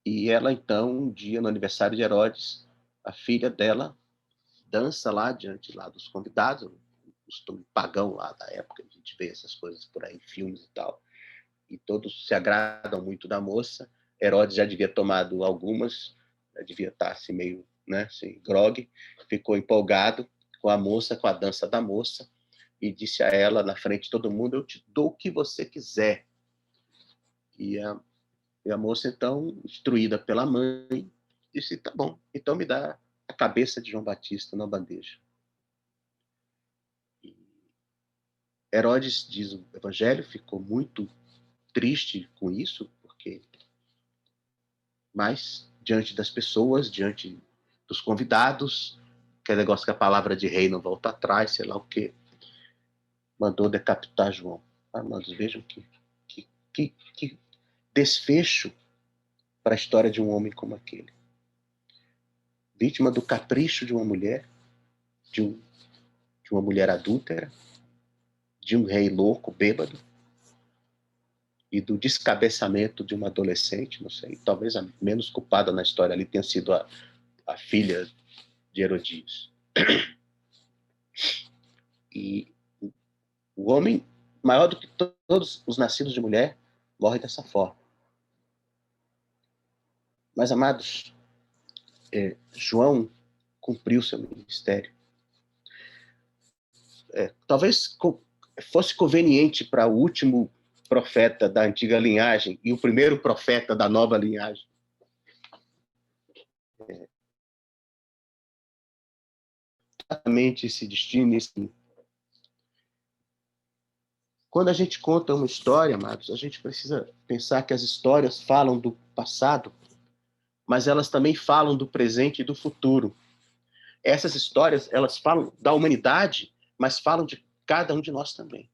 E ela, então, um dia, no aniversário de Herodes, a filha dela dança lá diante lá dos convidados, o costume pagão lá da época, a gente vê essas coisas por aí, filmes e tal, e todos se agradam muito da moça. Herodes já devia tomado algumas, já devia estar assim meio, né, assim, grogue, ficou empolgado com a moça, com a dança da moça, e disse a ela, na frente de todo mundo: eu te dou o que você quiser. E a moça, então, instruída pela mãe, disse: tá bom, então me dá a cabeça de João Batista na bandeja. E Herodes, diz o Evangelho, ficou muito triste com isso, porque, mas diante das pessoas, diante dos convidados, aquele negócio que a palavra de rei não volta atrás, sei lá o quê, mandou decapitar João. Amados, vejam que desfecho para a história de um homem como aquele. Vítima do capricho de uma mulher, de uma mulher adúltera, de um rei louco, bêbado, e do descabeçamento de uma adolescente, não sei, talvez a menos culpada na história ali tenha sido a filha de Herodias. E o homem, maior do que todos os nascidos de mulher, morre dessa forma. Mas, amados, João cumpriu seu ministério. Talvez fosse conveniente para o último profeta da antiga linhagem e o primeiro profeta da nova linhagem exatamente esse destino. Quando a gente conta uma história, amados, a gente precisa pensar que as histórias falam do passado, mas elas também falam do presente e do futuro. Essas histórias, elas falam da humanidade, mas falam de cada um de nós também.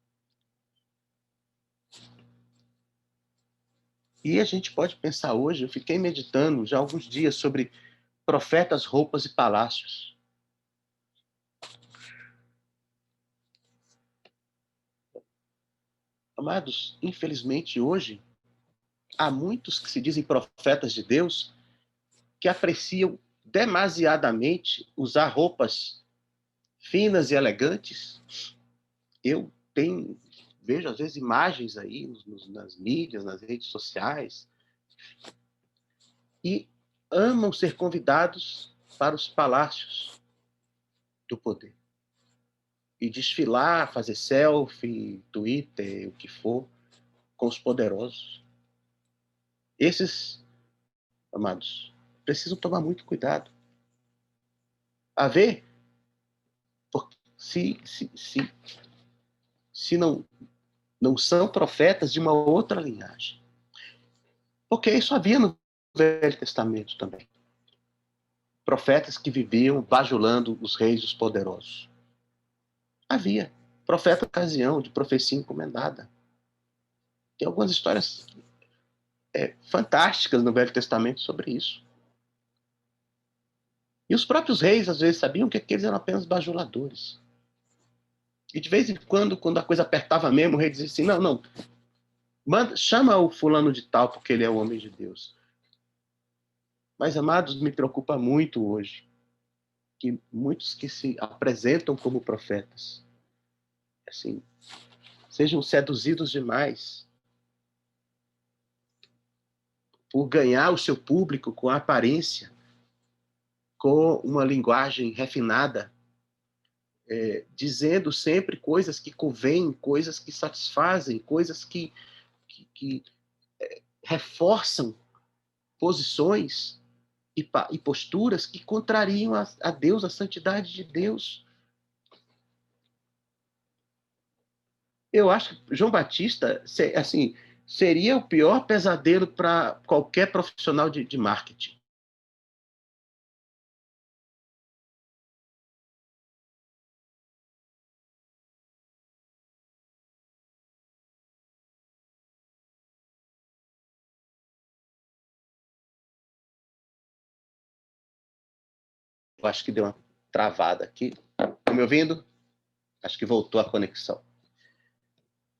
E a gente pode pensar hoje, eu fiquei meditando já há alguns dias sobre profetas, roupas e palácios. Amados, infelizmente hoje, há muitos que se dizem profetas de Deus que apreciam demasiadamente usar roupas finas e elegantes. Eu vejo às vezes imagens aí nas mídias, nas redes sociais, e amam ser convidados para os palácios do poder. E desfilar, fazer selfie, Twitter, o que for, com os poderosos. Esses, amados, precisam tomar muito cuidado. A ver, porque se não são profetas de uma outra linhagem. Porque isso havia no Velho Testamento também. Profetas que viviam bajulando os reis e os poderosos. Havia. Profeta ocasião de profecia encomendada. Tem algumas histórias fantásticas no Velho Testamento sobre isso. E os próprios reis, às vezes, sabiam que aqueles eram apenas bajuladores. E de vez em quando a coisa apertava mesmo, o rei dizia assim: não, chama o fulano de tal, porque ele é o homem de Deus. Mas, amados, me preocupa muito hoje que muitos que se apresentam como profetas, assim, sejam seduzidos demais por ganhar o seu público com a aparência, com uma linguagem refinada, dizendo sempre coisas que convêm, coisas que satisfazem, coisas que reforçam posições e posturas que contrariam a Deus, a santidade de Deus. Eu acho que João Batista, assim, seria o pior pesadelo para qualquer profissional de marketing. Eu acho que deu uma travada aqui. Estão me ouvindo? Acho que voltou a conexão.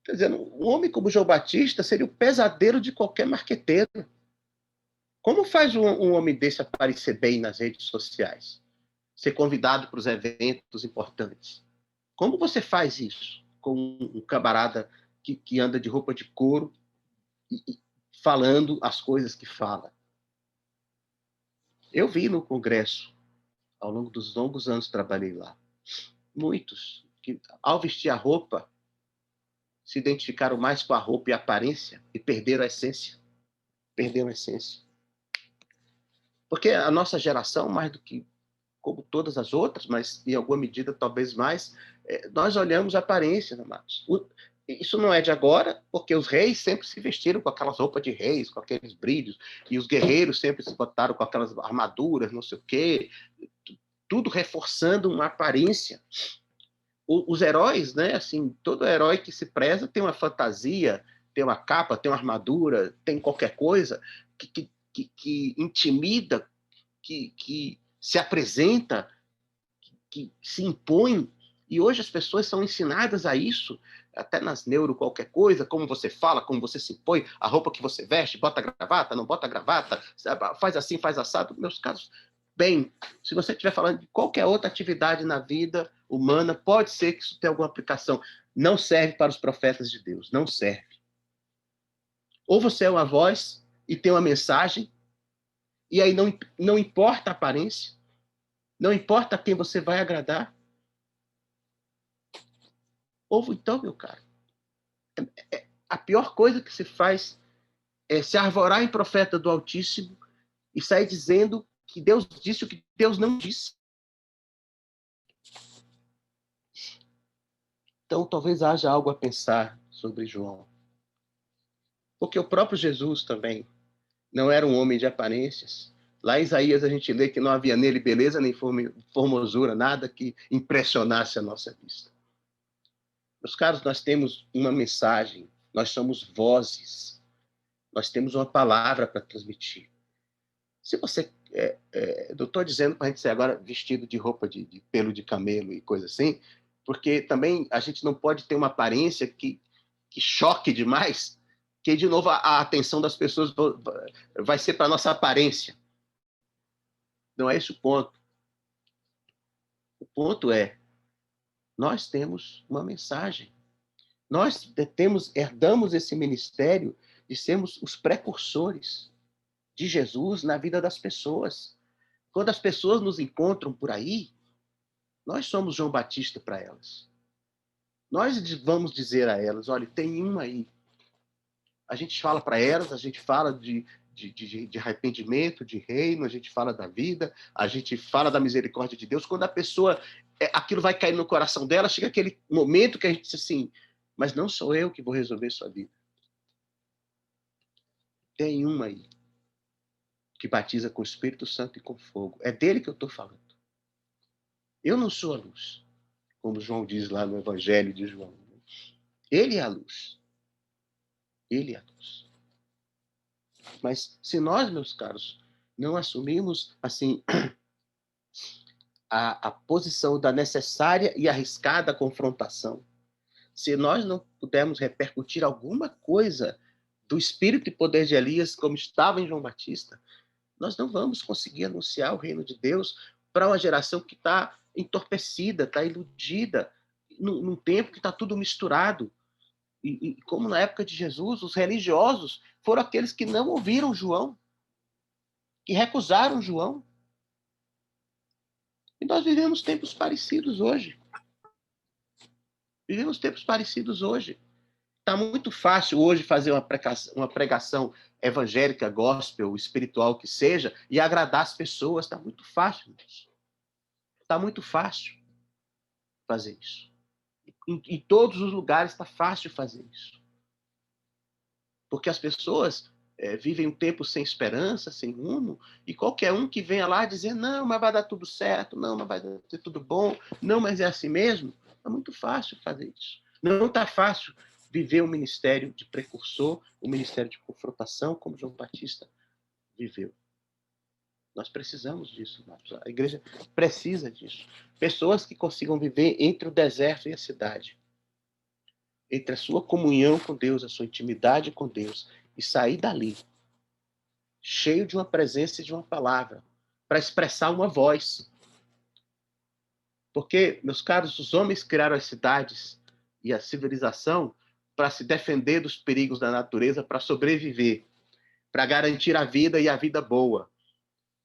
Quer dizer, um homem como João Batista seria o pesadelo de qualquer marqueteiro. Como faz um homem desse aparecer bem nas redes sociais? Ser convidado para os eventos importantes? Como você faz isso com um camarada que anda de roupa de couro e falando as coisas que fala? Eu vi no Congresso, ao longo dos longos anos que trabalhei lá, muitos que, ao vestir a roupa, se identificaram mais com a roupa e a aparência e perderam a essência. Perderam a essência. Porque a nossa geração, mais do que como todas as outras, mas em alguma medida talvez mais, nós olhamos a aparência, amados. Isso não é de agora, porque os reis sempre se vestiram com aquelas roupas de reis, com aqueles brilhos, e os guerreiros sempre se botaram com aquelas armaduras, não sei o quê, tudo reforçando uma aparência. Os heróis, né? Assim, todo herói que se preza tem uma fantasia, tem uma capa, tem uma armadura, tem qualquer coisa que intimida, que se apresenta, que se impõe. E hoje as pessoas são ensinadas a isso, até nas neuro qualquer coisa, como você fala, como você se impõe, a roupa que você veste, bota gravata, não bota gravata, faz assim, faz assado. Meus casos, bem, se você estiver falando de qualquer outra atividade na vida humana, pode ser que isso tenha alguma aplicação. Não serve para os profetas de Deus, não serve. Ou você é uma voz e tem uma mensagem, e aí não importa a aparência, não importa a quem você vai agradar. Ou então, meu caro, a pior coisa que se faz é se arvorar em profeta do Altíssimo e sair dizendo que Deus disse o que Deus não disse. Então, talvez haja algo a pensar sobre João. Porque o próprio Jesus também não era um homem de aparências. Lá em Isaías a gente lê que não havia nele beleza nem formosura, nada que impressionasse a nossa vista. Meus caros, nós temos uma mensagem, nós somos vozes, nós temos uma palavra para transmitir. Se você... não estou dizendo para a gente ser agora vestido de roupa de pelo de camelo e coisa assim, porque também a gente não pode ter uma aparência que choque demais, que, de novo, a atenção das pessoas vai ser para a nossa aparência. Não é esse o ponto. O ponto é, nós temos uma mensagem. Nós herdamos esse ministério de sermos os precursores de Jesus na vida das pessoas. Quando as pessoas nos encontram por aí, nós somos João Batista para elas. Nós vamos dizer a elas, olha, tem um aí. A gente fala para elas, a gente fala de arrependimento, de reino, a gente fala da vida, a gente fala da misericórdia de Deus. Quando a pessoa, aquilo vai cair no coração dela, chega aquele momento que a gente diz assim, mas não sou eu que vou resolver sua vida. Tem um aí que batiza com o Espírito Santo e com fogo. É dele que eu estou falando. Eu não sou a luz, como João diz lá no Evangelho de João. Ele é a luz. Ele é a luz. Mas se nós, meus caros, não assumimos assim a posição da necessária e arriscada confrontação, se nós não pudermos repercutir alguma coisa do espírito e poder de Elias, como estava em João Batista, nós não vamos conseguir anunciar o reino de Deus para uma geração que está entorpecida, está iludida, num tempo que está tudo misturado. E como na época de Jesus, os religiosos foram aqueles que não ouviram João, que recusaram João. E nós vivemos tempos parecidos hoje. Vivemos tempos parecidos hoje. Está muito fácil hoje fazer uma pregação evangélica, gospel, espiritual que seja, e agradar as pessoas. Está muito fácil isso. Está muito fácil fazer isso. Em todos os lugares está fácil fazer isso. Porque as pessoas vivem um tempo sem esperança, sem rumo, e qualquer um que venha lá dizer, não, mas vai dar tudo certo, não, mas vai dar tudo bom, não, mas é assim mesmo, é muito fácil fazer isso. Não está fácil viver um ministério de precursor, um ministério de confrontação, como João Batista viveu. Nós precisamos disso, irmãos. A igreja precisa disso. Pessoas que consigam viver entre o deserto e a cidade, entre a sua comunhão com Deus, a sua intimidade com Deus, e sair dali, cheio de uma presença e de uma palavra, para expressar uma voz. Porque, meus caros, os homens criaram as cidades e a civilização para se defender dos perigos da natureza, para sobreviver, para garantir a vida e a vida boa.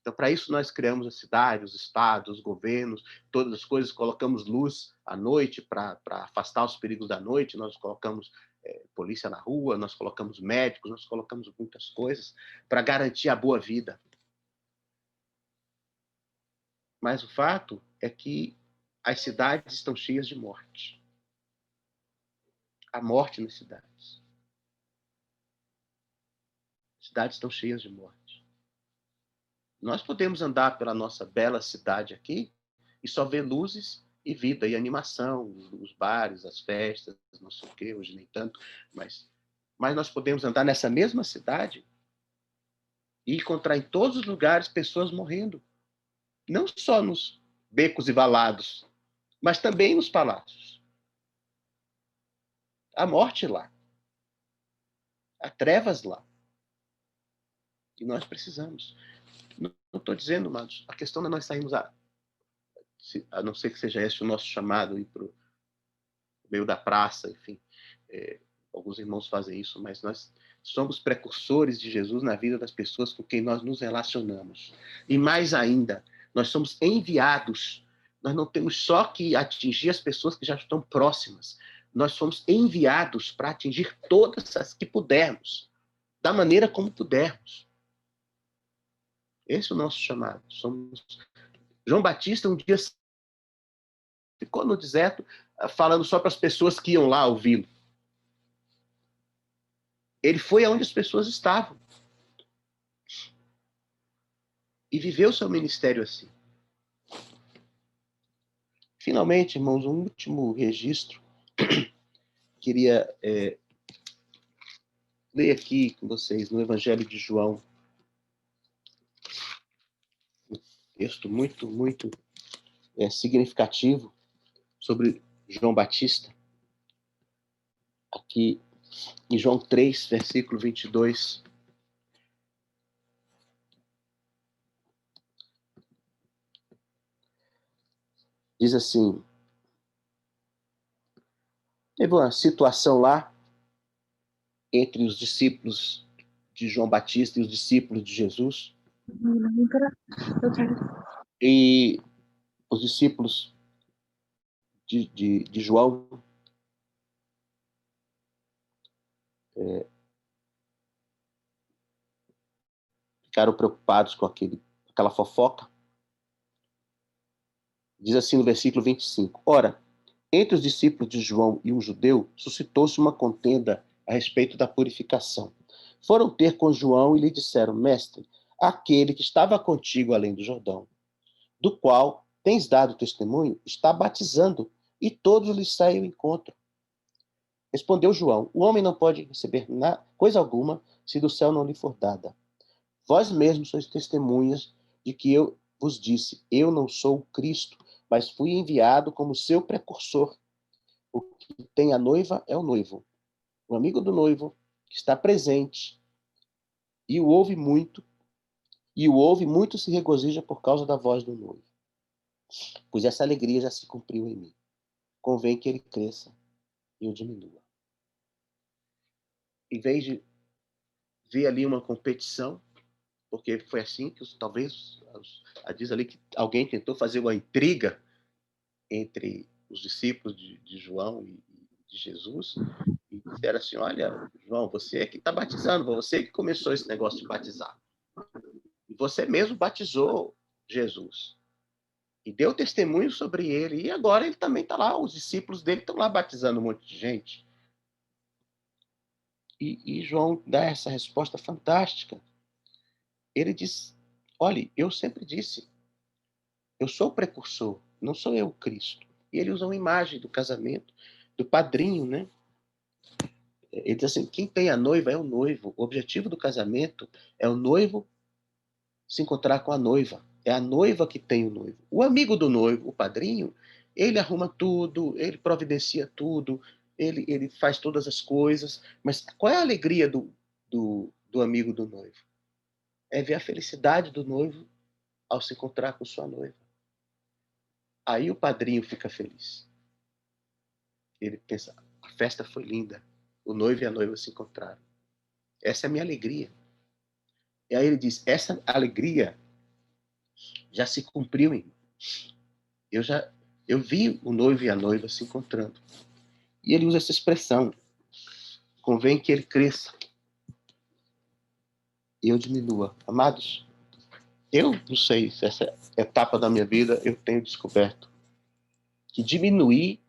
Então, para isso, nós criamos a cidade, os estados, os governos, todas as coisas, colocamos luz à noite para afastar os perigos da noite, nós colocamos polícia na rua, nós colocamos médicos, nós colocamos muitas coisas para garantir a boa vida. Mas o fato é que as cidades estão cheias de morte. Há morte nas cidades. As cidades estão cheias de morte. Nós podemos andar pela nossa bela cidade aqui e só ver luzes e vida e animação, os bares, as festas, não sei o quê, hoje nem tanto, mas nós podemos andar nessa mesma cidade e encontrar em todos os lugares pessoas morrendo. Não só nos becos e valados, mas também nos palácios. Há morte lá. Há trevas lá. E nós precisamos. Não estou dizendo, mas a questão é nós sairmos a não ser que seja esse o nosso chamado, ir para o meio da praça, enfim. Alguns irmãos fazem isso, mas nós somos precursores de Jesus na vida das pessoas com quem nós nos relacionamos. E mais ainda, nós somos enviados. Nós não temos só que atingir as pessoas que já estão próximas. Nós somos enviados para atingir todas as que pudermos, da maneira como pudermos. Esse é o nosso chamado. João Batista um dia ficou no deserto falando só para as pessoas que iam lá ouvi-lo. Ele foi aonde as pessoas estavam. E viveu seu ministério assim. Finalmente, irmãos, um último registro. Queria ler aqui com vocês no Evangelho de João. Um texto muito, muito significativo sobre João Batista. Aqui em João 3, versículo 22. Diz assim: teve uma situação lá entre os discípulos de João Batista e os discípulos de Jesus. E os discípulos de João ficaram preocupados com aquela fofoca. Diz assim no versículo 25: ora, entre os discípulos de João e um judeu, suscitou-se uma contenda a respeito da purificação. Foram ter com João e lhe disseram: mestre, aquele que estava contigo além do Jordão, do qual tens dado testemunho, está batizando, e todos lhe saem ao encontro. Respondeu João: o homem não pode receber coisa alguma se do céu não lhe for dada. Vós mesmos sois testemunhas de que eu vos disse: eu não sou o Cristo, mas fui enviado como seu precursor. O que tem a noiva é o noivo. O amigo do noivo que está presente e o ouve muito se regozija por causa da voz do noivo. Pois essa alegria já se cumpriu em mim. Convém que ele cresça e eu diminua. Em vez de ver ali uma competição, porque foi assim que talvez diz ali que alguém tentou fazer uma intriga entre os discípulos de João e de Jesus, e disseram assim: olha, João, você é que está batizando, você que começou esse negócio de batizar. E você mesmo batizou Jesus. E deu testemunho sobre ele. E agora ele também está lá, os discípulos dele estão lá batizando um monte de gente. E João dá essa resposta fantástica. Ele diz: olha, eu sempre disse, eu sou o precursor, não sou eu o Cristo. E ele usa uma imagem do casamento, do padrinho, né? Ele diz assim: quem tem a noiva é o noivo. O objetivo do casamento é o noivo se encontrar com a noiva. É a noiva que tem o noivo. O amigo do noivo, o padrinho, ele arruma tudo, ele providencia tudo, ele faz todas as coisas. Mas qual é a alegria do amigo do noivo? É ver a felicidade do noivo ao se encontrar com sua noiva. Aí o padrinho fica feliz. Ele pensa, a festa foi linda, o noivo e a noiva se encontraram. Essa é a minha alegria. E aí ele diz, essa alegria já se cumpriu, irmão. Eu vi o noivo e a noiva se encontrando. E ele usa essa expressão, convém que ele cresça e eu diminua. Amados, eu não sei se essa etapa da minha vida eu tenho descoberto que diminuir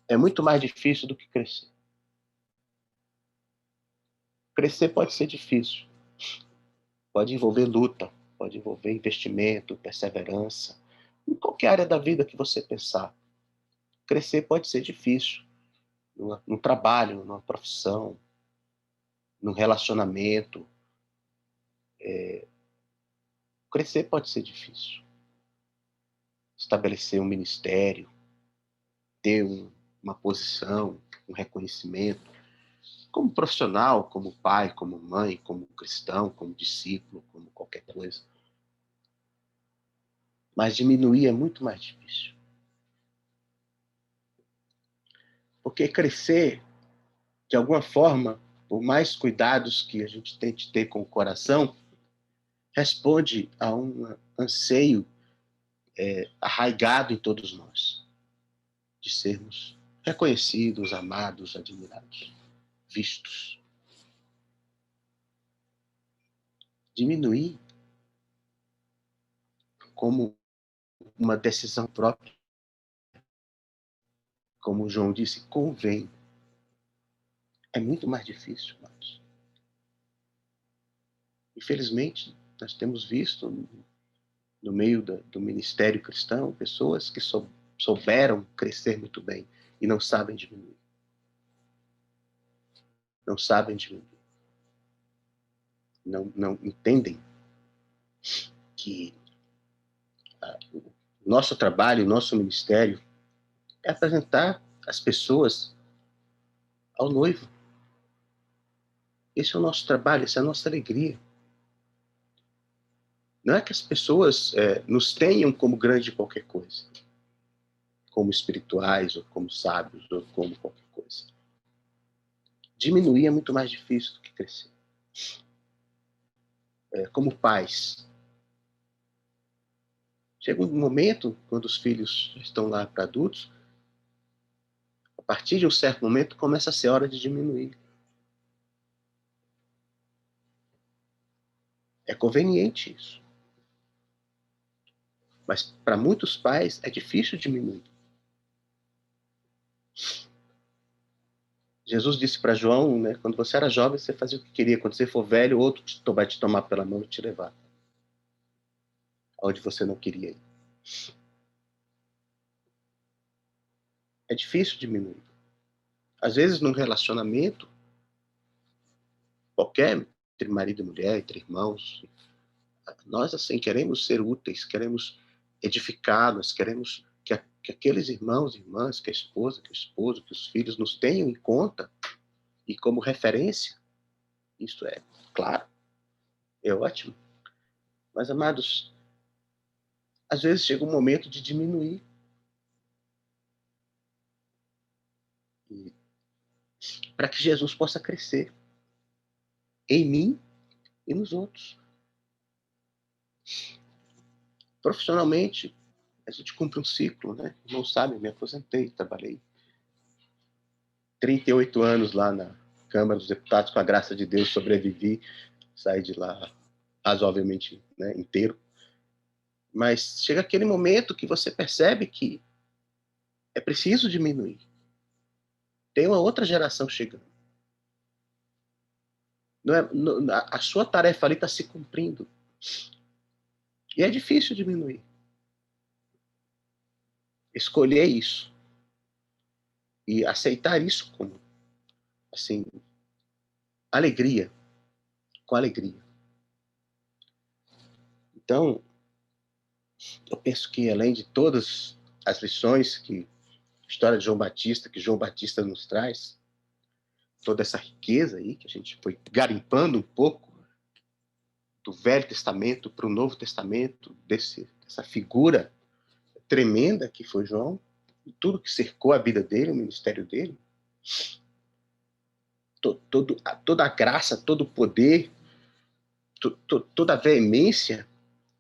é muito mais difícil do que crescer. Crescer pode ser difícil, pode envolver luta, pode envolver investimento, perseverança, em qualquer área da vida que você pensar. Crescer pode ser difícil, num trabalho, numa profissão, num relacionamento. Crescer pode ser difícil. Estabelecer um ministério, ter uma posição, um reconhecimento, como profissional, como pai, como mãe, como cristão, como discípulo, como qualquer coisa. Mas diminuir é muito mais difícil. Porque crescer, de alguma forma, por mais cuidados que a gente tente ter com o coração, responde a um anseio arraigado em todos nós, de sermos reconhecidos, amados, admirados, vistos. Diminuir como uma decisão própria, como João disse, convém. É muito mais difícil, amados. Infelizmente, nós temos visto no meio do ministério cristão pessoas que souberam crescer muito bem e não sabem diminuir. Não sabem diminuir. Não entendem que o nosso trabalho, o nosso ministério é apresentar as pessoas ao noivo. Esse é o nosso trabalho, essa é a nossa alegria. Não é que as pessoas nos tenham como grande qualquer coisa, como espirituais, ou como sábios, ou como qualquer coisa. Diminuir é muito mais difícil do que crescer. Como pais, chega um momento, quando os filhos estão lá para adultos, a partir de um certo momento, começa a ser hora de diminuir. É conveniente isso. Mas para muitos pais é difícil diminuir. Jesus disse para João, né, quando você era jovem, você fazia o que queria. Quando você for velho, outro vai te tomar pela mão e te levar aonde você não queria ir. É difícil diminuir. Às vezes, num relacionamento, qualquer, entre marido e mulher, entre irmãos, nós, assim, queremos ser úteis, queremos edificar, nós queremos que aqueles irmãos e irmãs, que a esposa, que o esposo, que os filhos nos tenham em conta e como referência. Isso é, claro, é ótimo. Mas, amados, às vezes chega um momento de diminuir. Para que Jesus possa crescer em mim e nos outros. Profissionalmente, a gente cumpre um ciclo, né? Não sabe, me aposentei, trabalhei 38 anos lá na Câmara dos Deputados, com a graça de Deus, sobrevivi, saí de lá razoavelmente, né, inteiro. Mas chega aquele momento que você percebe que é preciso diminuir. Tem uma outra geração chegando. A sua tarefa ali está se cumprindo. E é difícil diminuir. Escolher isso. E aceitar isso como, assim, alegria. Com alegria. Então, eu penso que além de todas as lições que a história de João Batista, que João Batista nos traz, toda essa riqueza aí, que a gente foi garimpando um pouco do Velho Testamento para o Novo Testamento, dessa figura tremenda que foi João, e tudo que cercou a vida dele, o ministério dele, toda a graça, todo o poder, toda a veemência,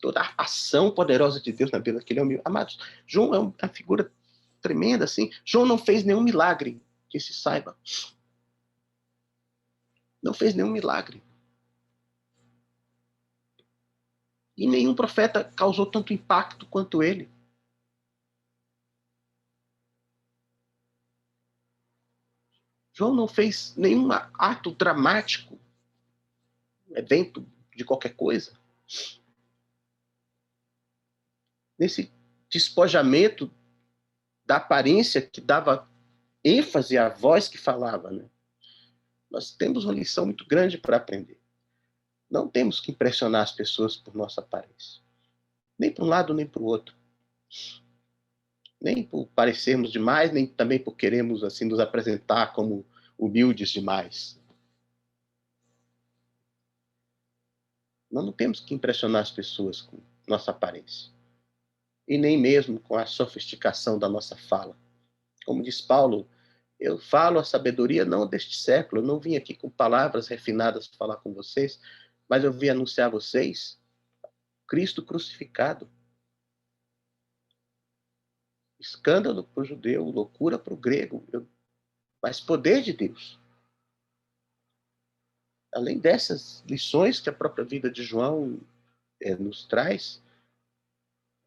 toda a ação poderosa de Deus na vida daquele homem. Amados, João é uma figura tremenda, assim. João não fez nenhum milagre, que se saiba. Não fez nenhum milagre. E nenhum profeta causou tanto impacto quanto ele. João não fez nenhum ato dramático, evento de qualquer coisa. Nesse despojamento da aparência que dava ênfase à voz que falava, né? Nós temos uma lição muito grande para aprender. Não temos que impressionar as pessoas por nossa aparência. Nem para um lado, nem para o outro. Nem por parecermos demais, nem também por queremos assim, nos apresentar como humildes demais. Nós não temos que impressionar as pessoas com nossa aparência. E nem mesmo com a sofisticação da nossa fala. Como diz Paulo, eu falo a sabedoria não deste século, eu não vim aqui com palavras refinadas para falar com vocês, mas eu vim anunciar a vocês Cristo crucificado. Escândalo para o judeu, loucura para o grego, mas poder de Deus. Além dessas lições que a própria vida de João nos traz,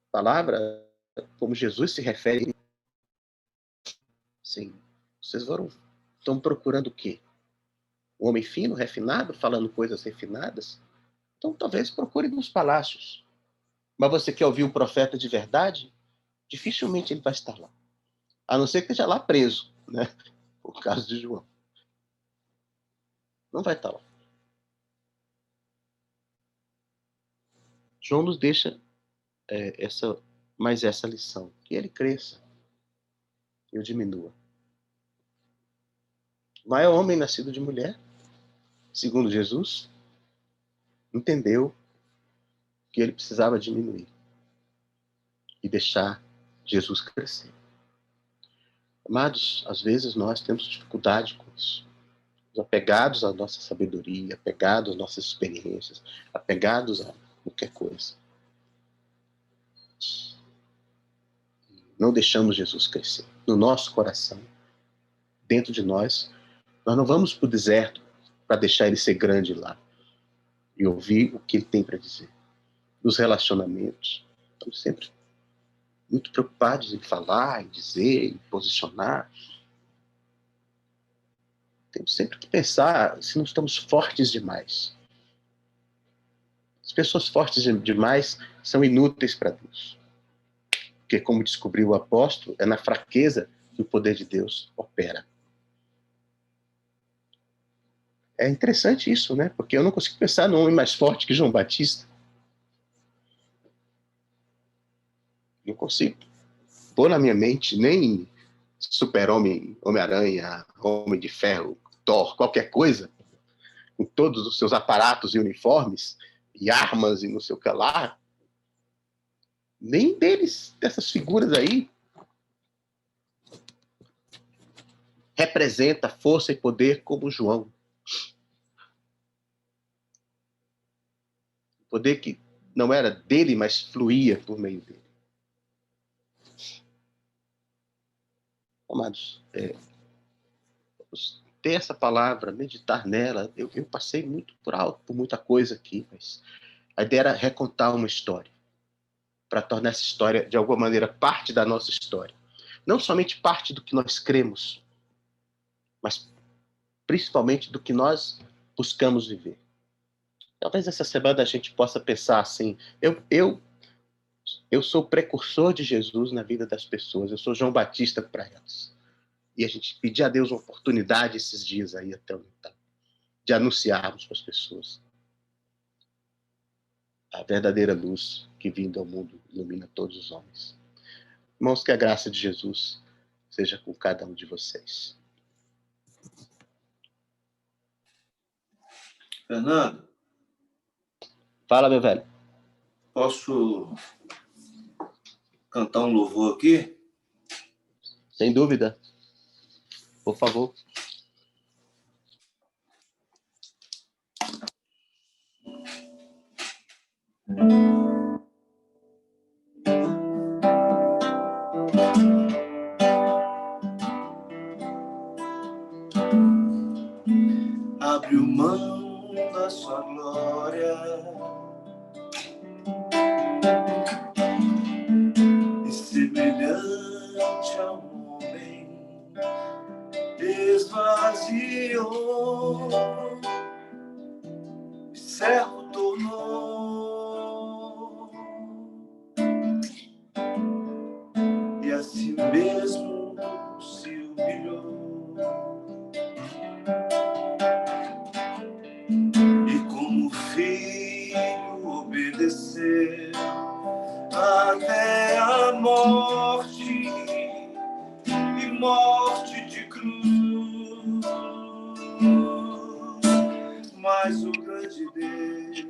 a palavra, como Jesus se refere, sim, vocês estão procurando o quê? Um homem fino, refinado, falando coisas refinadas? Então talvez procure nos palácios. Mas você quer ouvir um profeta de verdade? Dificilmente ele vai estar lá. A não ser que esteja lá preso, né? Por caso de João. Não vai estar lá. João nos deixa essa lição. Que ele cresça e eu diminua. O maior homem nascido de mulher, segundo Jesus, entendeu que ele precisava diminuir e deixar Jesus crescer. Amados, às vezes nós temos dificuldade com isso. Apegados à nossa sabedoria, apegados às nossas experiências, apegados a qualquer coisa. Não deixamos Jesus crescer. No nosso coração, dentro de nós, nós não vamos para o deserto para deixar ele ser grande lá e ouvir o que ele tem para dizer. Nos relacionamentos, estamos sempre muito preocupados em falar, em dizer, em posicionar. Temos sempre que pensar se não estamos fortes demais. As pessoas fortes demais são inúteis para Deus. Porque, como descobriu o apóstolo, é na fraqueza que o poder de Deus opera. É interessante isso, né? Porque eu não consigo pensar num homem mais forte que João Batista. Não consigo pôr na minha mente nem Super-Homem, Homem-Aranha, Homem de Ferro, Thor, qualquer coisa, com todos os seus aparatos e uniformes, e armas e não sei o que lá. Nem deles, dessas figuras aí, representa força e poder como João. Poder que não era dele, mas fluía por meio dele. Amados, ter essa palavra, meditar nela, eu passei muito por alto, por muita coisa aqui, mas a ideia era recontar uma história, para tornar essa história, de alguma maneira, parte da nossa história. Não somente parte do que nós cremos, mas principalmente do que nós buscamos viver. Talvez essa semana a gente possa pensar assim, eu sou o precursor de Jesus na vida das pessoas, eu sou João Batista para elas. E a gente pedir a Deus uma oportunidade esses dias aí até o Natal, de anunciarmos para as pessoas. a verdadeira luz que vindo ao mundo ilumina todos os homens. Irmãos, que a graça de Jesus seja com cada um de vocês. Fernando, Fala, meu velho. posso cantar um louvor aqui? Sem dúvida. Por favor. Abriu mão da sua glória e semelhante a um homem esvaziou e servo tornou e a si mesmo se humilhou. E como filho obedeceu até a morte e morte de cruz. Mas o grande Deus,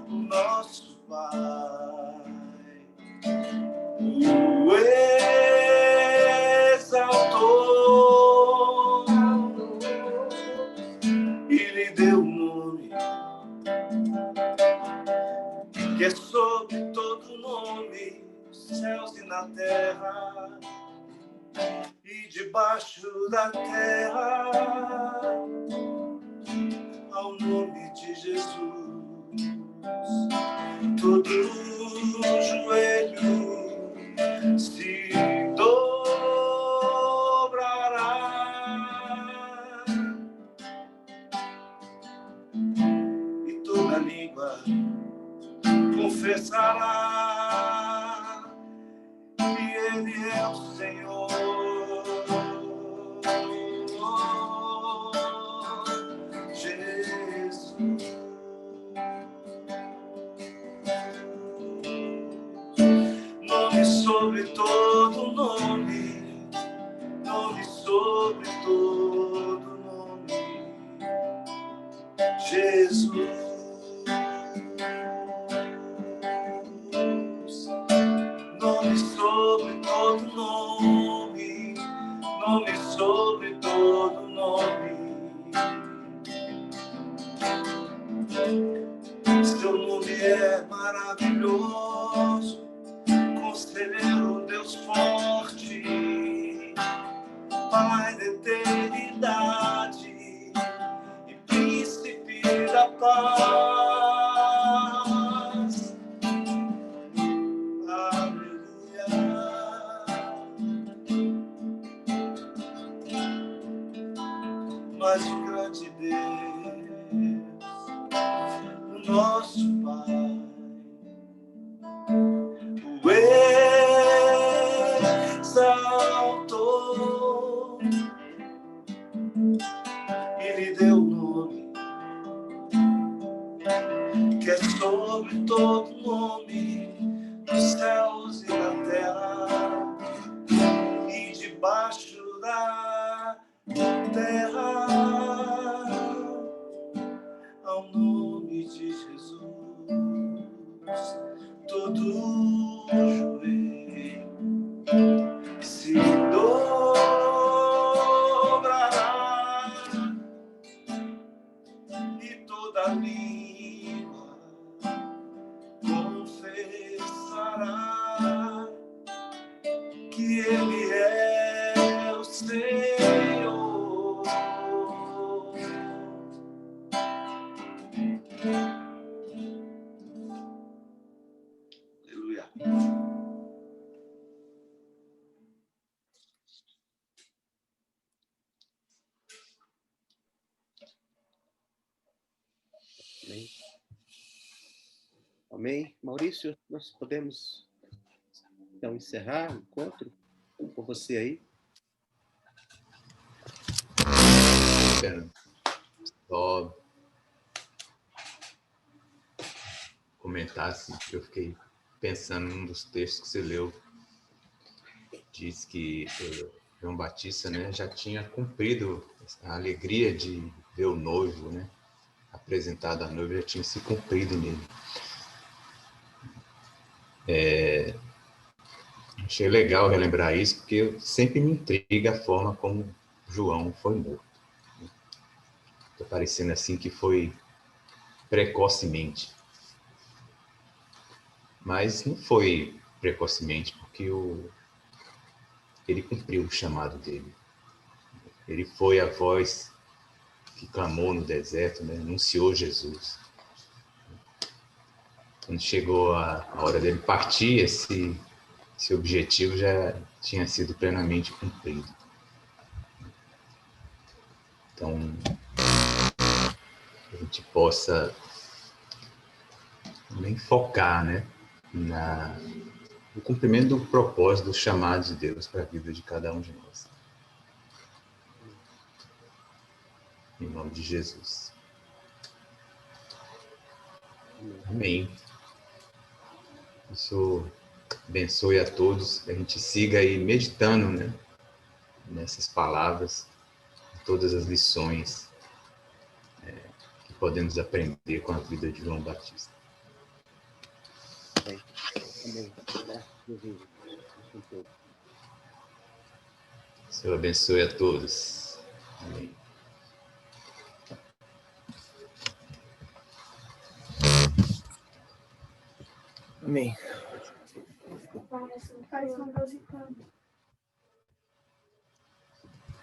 o nosso Pai, o exaltou e lhe deu um nome que é sobre todo nome, nos céus e na terra, e debaixo da terra, ao nome de Jesus, todo joelho se dobrará e toda língua confessará que Ele é o Senhor. Jesus, nome sobre todo nome, nome sobre todo nome, Jesus. Nome sobre todo nome, nome sobre todo nome. Seu nome é maravilhoso, Conselheiro, Deus forte, Pai da eternidade e Príncipe da paz. Aleluia. Mas o grande Deus, o nosso Pai, o exaltou e lhe deu um nome que é sobre todo nome, nos céus e na terra e debaixo da terra, ao nome de Jesus, todo joelho se dobrará e toda língua confessará que Ele é o Senhor. Aleluia. Amém. Amém. Maurício, nós podemos então encerrar o encontro com você aí? Só comentasse, eu fiquei pensando num dos textos que você leu. Diz que João Batista, né, já tinha cumprido a alegria de ver o noivo, né, apresentado à noiva, já tinha se cumprido nele. Achei legal relembrar isso, porque sempre me intriga a forma como João foi morto. Está parecendo assim que foi precocemente. Mas não foi precocemente, porque ele cumpriu o chamado dele. Ele foi a voz que clamou no deserto, né? Anunciou Jesus. Quando chegou a hora dele partir, esse objetivo já tinha sido plenamente cumprido. Então, a gente possa também focar, né, no cumprimento do propósito, do chamado de Deus para a vida de cada um de nós. Em nome de Jesus. Amém. O Senhor abençoe a todos, que a gente siga aí meditando, né, nessas palavras, todas as lições que podemos aprender com a vida de João Batista. Amém. O Senhor abençoe a todos. Amém. Amém. Faz uma música.